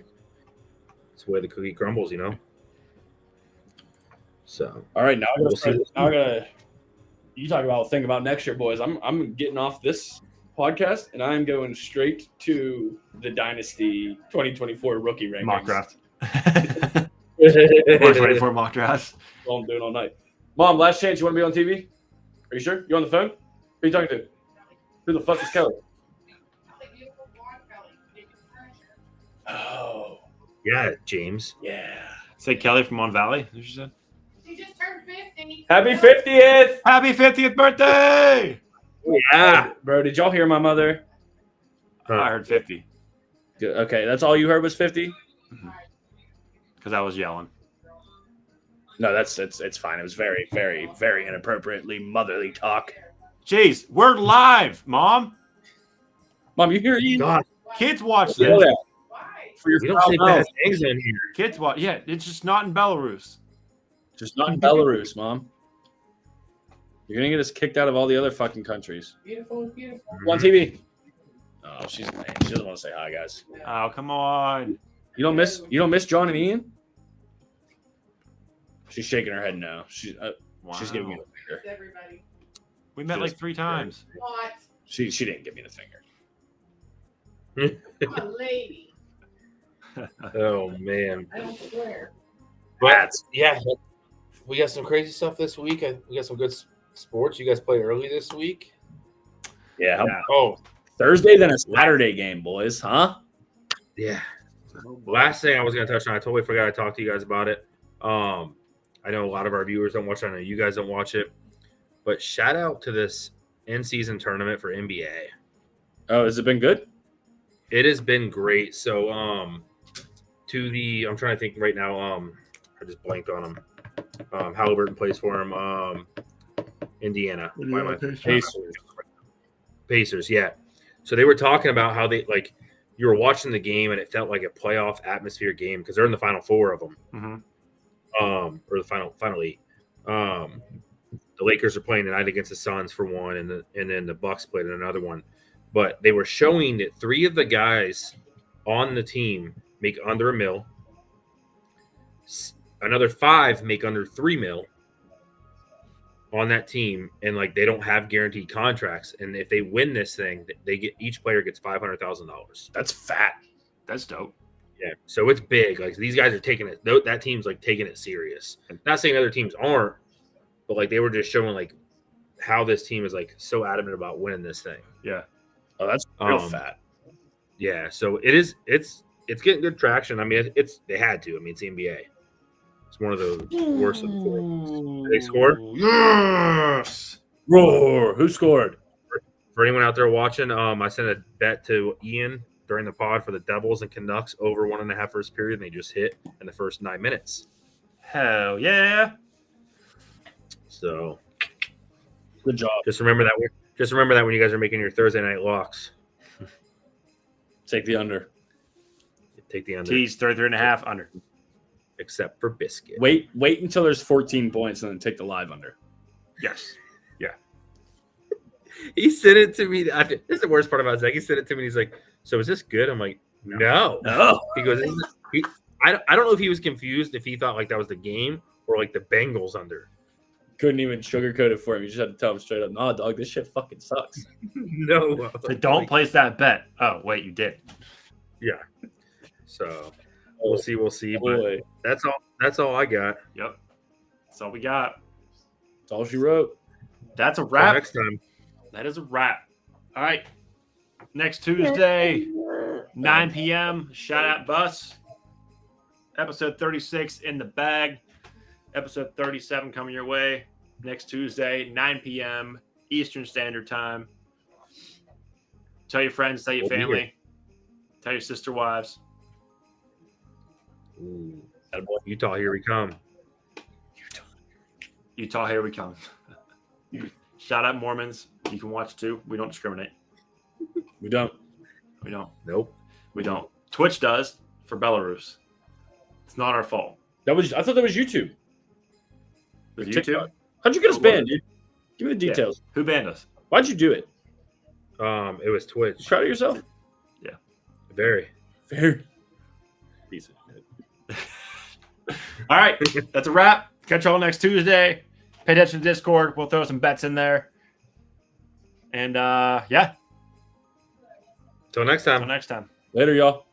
It's the way the cookie crumbles, you know. So, all right, now I gotta. You talk about think about next year, boys. I'm getting off this podcast and I'm going straight to the Dynasty 2024 rookie rankings. Mock draft. 2024 mock draft. That's all I'm doing all night. Mom, last chance. You want to be on TV? Are you sure? You on the phone? Who are you talking to? Who the fuck is Kelly? Oh. Yeah, James. Yeah. Say Kelly from Mon Valley. What you said? She just turned 50. Happy 50th! Happy 50th birthday! Yeah. Bro, did y'all hear my mother? I heard 50. Good. Okay, that's all you heard was 50? Because I was yelling. No, it's fine. It was very, very, very inappropriately motherly talk. Jeez, we're live, Mom. Mom, you hear Ian? God, Kids watch You know this. that. For your we don't say mouth. bad things in here. Kids watch. Yeah, it's just not in Belarus. Just not in Belarus, Mom. You're gonna get us kicked out of all the other fucking countries. Beautiful, beautiful. On TV. Oh, she's lame. She doesn't want to say hi, guys. Oh, come on. You don't miss John and Ian? She's shaking her head no. She's giving me the finger. It's everybody. We met like 3 times. What? She didn't give me the finger. I'm a lady. Oh man. I don't swear. But yeah, we got some crazy stuff this week. We got some good sports. You guys play early this week. Yeah. Oh, Thursday, then a Saturday game, boys, huh? yeah. Last thing I was going to touch on, I totally forgot to talk to you guys about it. I know a lot of our viewers don't watch it. I know you guys don't watch it. But shout out to this in-season tournament for NBA. Oh, has it been good? It has been great. So, I'm trying to think right now. I just blanked on him. Halliburton plays for him. Indiana. Why am I- Pacers, yeah. So they were talking about how they you were watching the game and it felt like a playoff atmosphere game because they're in the final 4 of them. Mm-hmm. Or the final 8. The Lakers are playing tonight against the Suns for one, and then the Bucks played in another one. But they were showing that 3 of the guys on the team make under $1 million. Another 5 make under $3 million on that team, and they don't have guaranteed contracts. And if they win this thing, each player gets $500,000. That's fat. That's dope. Yeah, so it's big. These guys are taking it. That team's taking it serious. Not saying other teams aren't, but they were just showing how this team is so adamant about winning this thing. Yeah. Oh, that's real fat. Yeah, so it is. It's getting good traction. I mean, they had to. I mean, it's the NBA. It's one of the worst of the 4. Did they score? Yes. Roar. Who scored? For anyone out there watching, I sent a bet to Ian during the pod for the Devils and Canucks over 1.5 first period, and they just hit in the first 9 minutes. Hell yeah. So Good job. just remember that. Just remember that when you guys are making your Thursday night locks. Take the under. Take the under. Tease 33.5 under. Except for Biscuit. Wait until there's 14 points and then take the live under. Yes. He sent it to me. This is the worst part about Zach. He sent it to me. And he's like, "So is this good?" I'm like, "No." He goes, I don't know if he was confused if he thought that was the game or the Bengals under. Couldn't even sugarcoat it for him. You just had to tell him straight up, "Nah, dog, this shit fucking sucks." No. So don't place that bet. Oh, wait, you did. Yeah. So we'll see. Boy. But that's all I got. Yep. That's all we got. That's all she wrote. That's a Till wrap. next time. That is a wrap. All right. Next Tuesday, 9 p.m. Shout out Bus. Episode 36 in the bag. Episode 37 coming your way next Tuesday, 9 p.m. Eastern Standard Time. Tell your friends, tell your family, tell your sister wives. Ooh. Utah, here we come. Utah, here we come. Shout out Mormons. You can watch too. We don't discriminate. We don't. Nope. We don't. Twitch does for Belarus. It's not our fault. I thought that was YouTube. With TikTok. YouTube? How'd you get us banned, dude? Give me the details. Yeah. Who banned us? Why'd you do it? It was Twitch. You proud of yourself? Yeah. Very. Very. Piece of shit. All right. That's a wrap. Catch y'all next Tuesday. Pay attention to Discord. We'll throw some bets in there. And yeah. Till next time. Until next time. Later, y'all.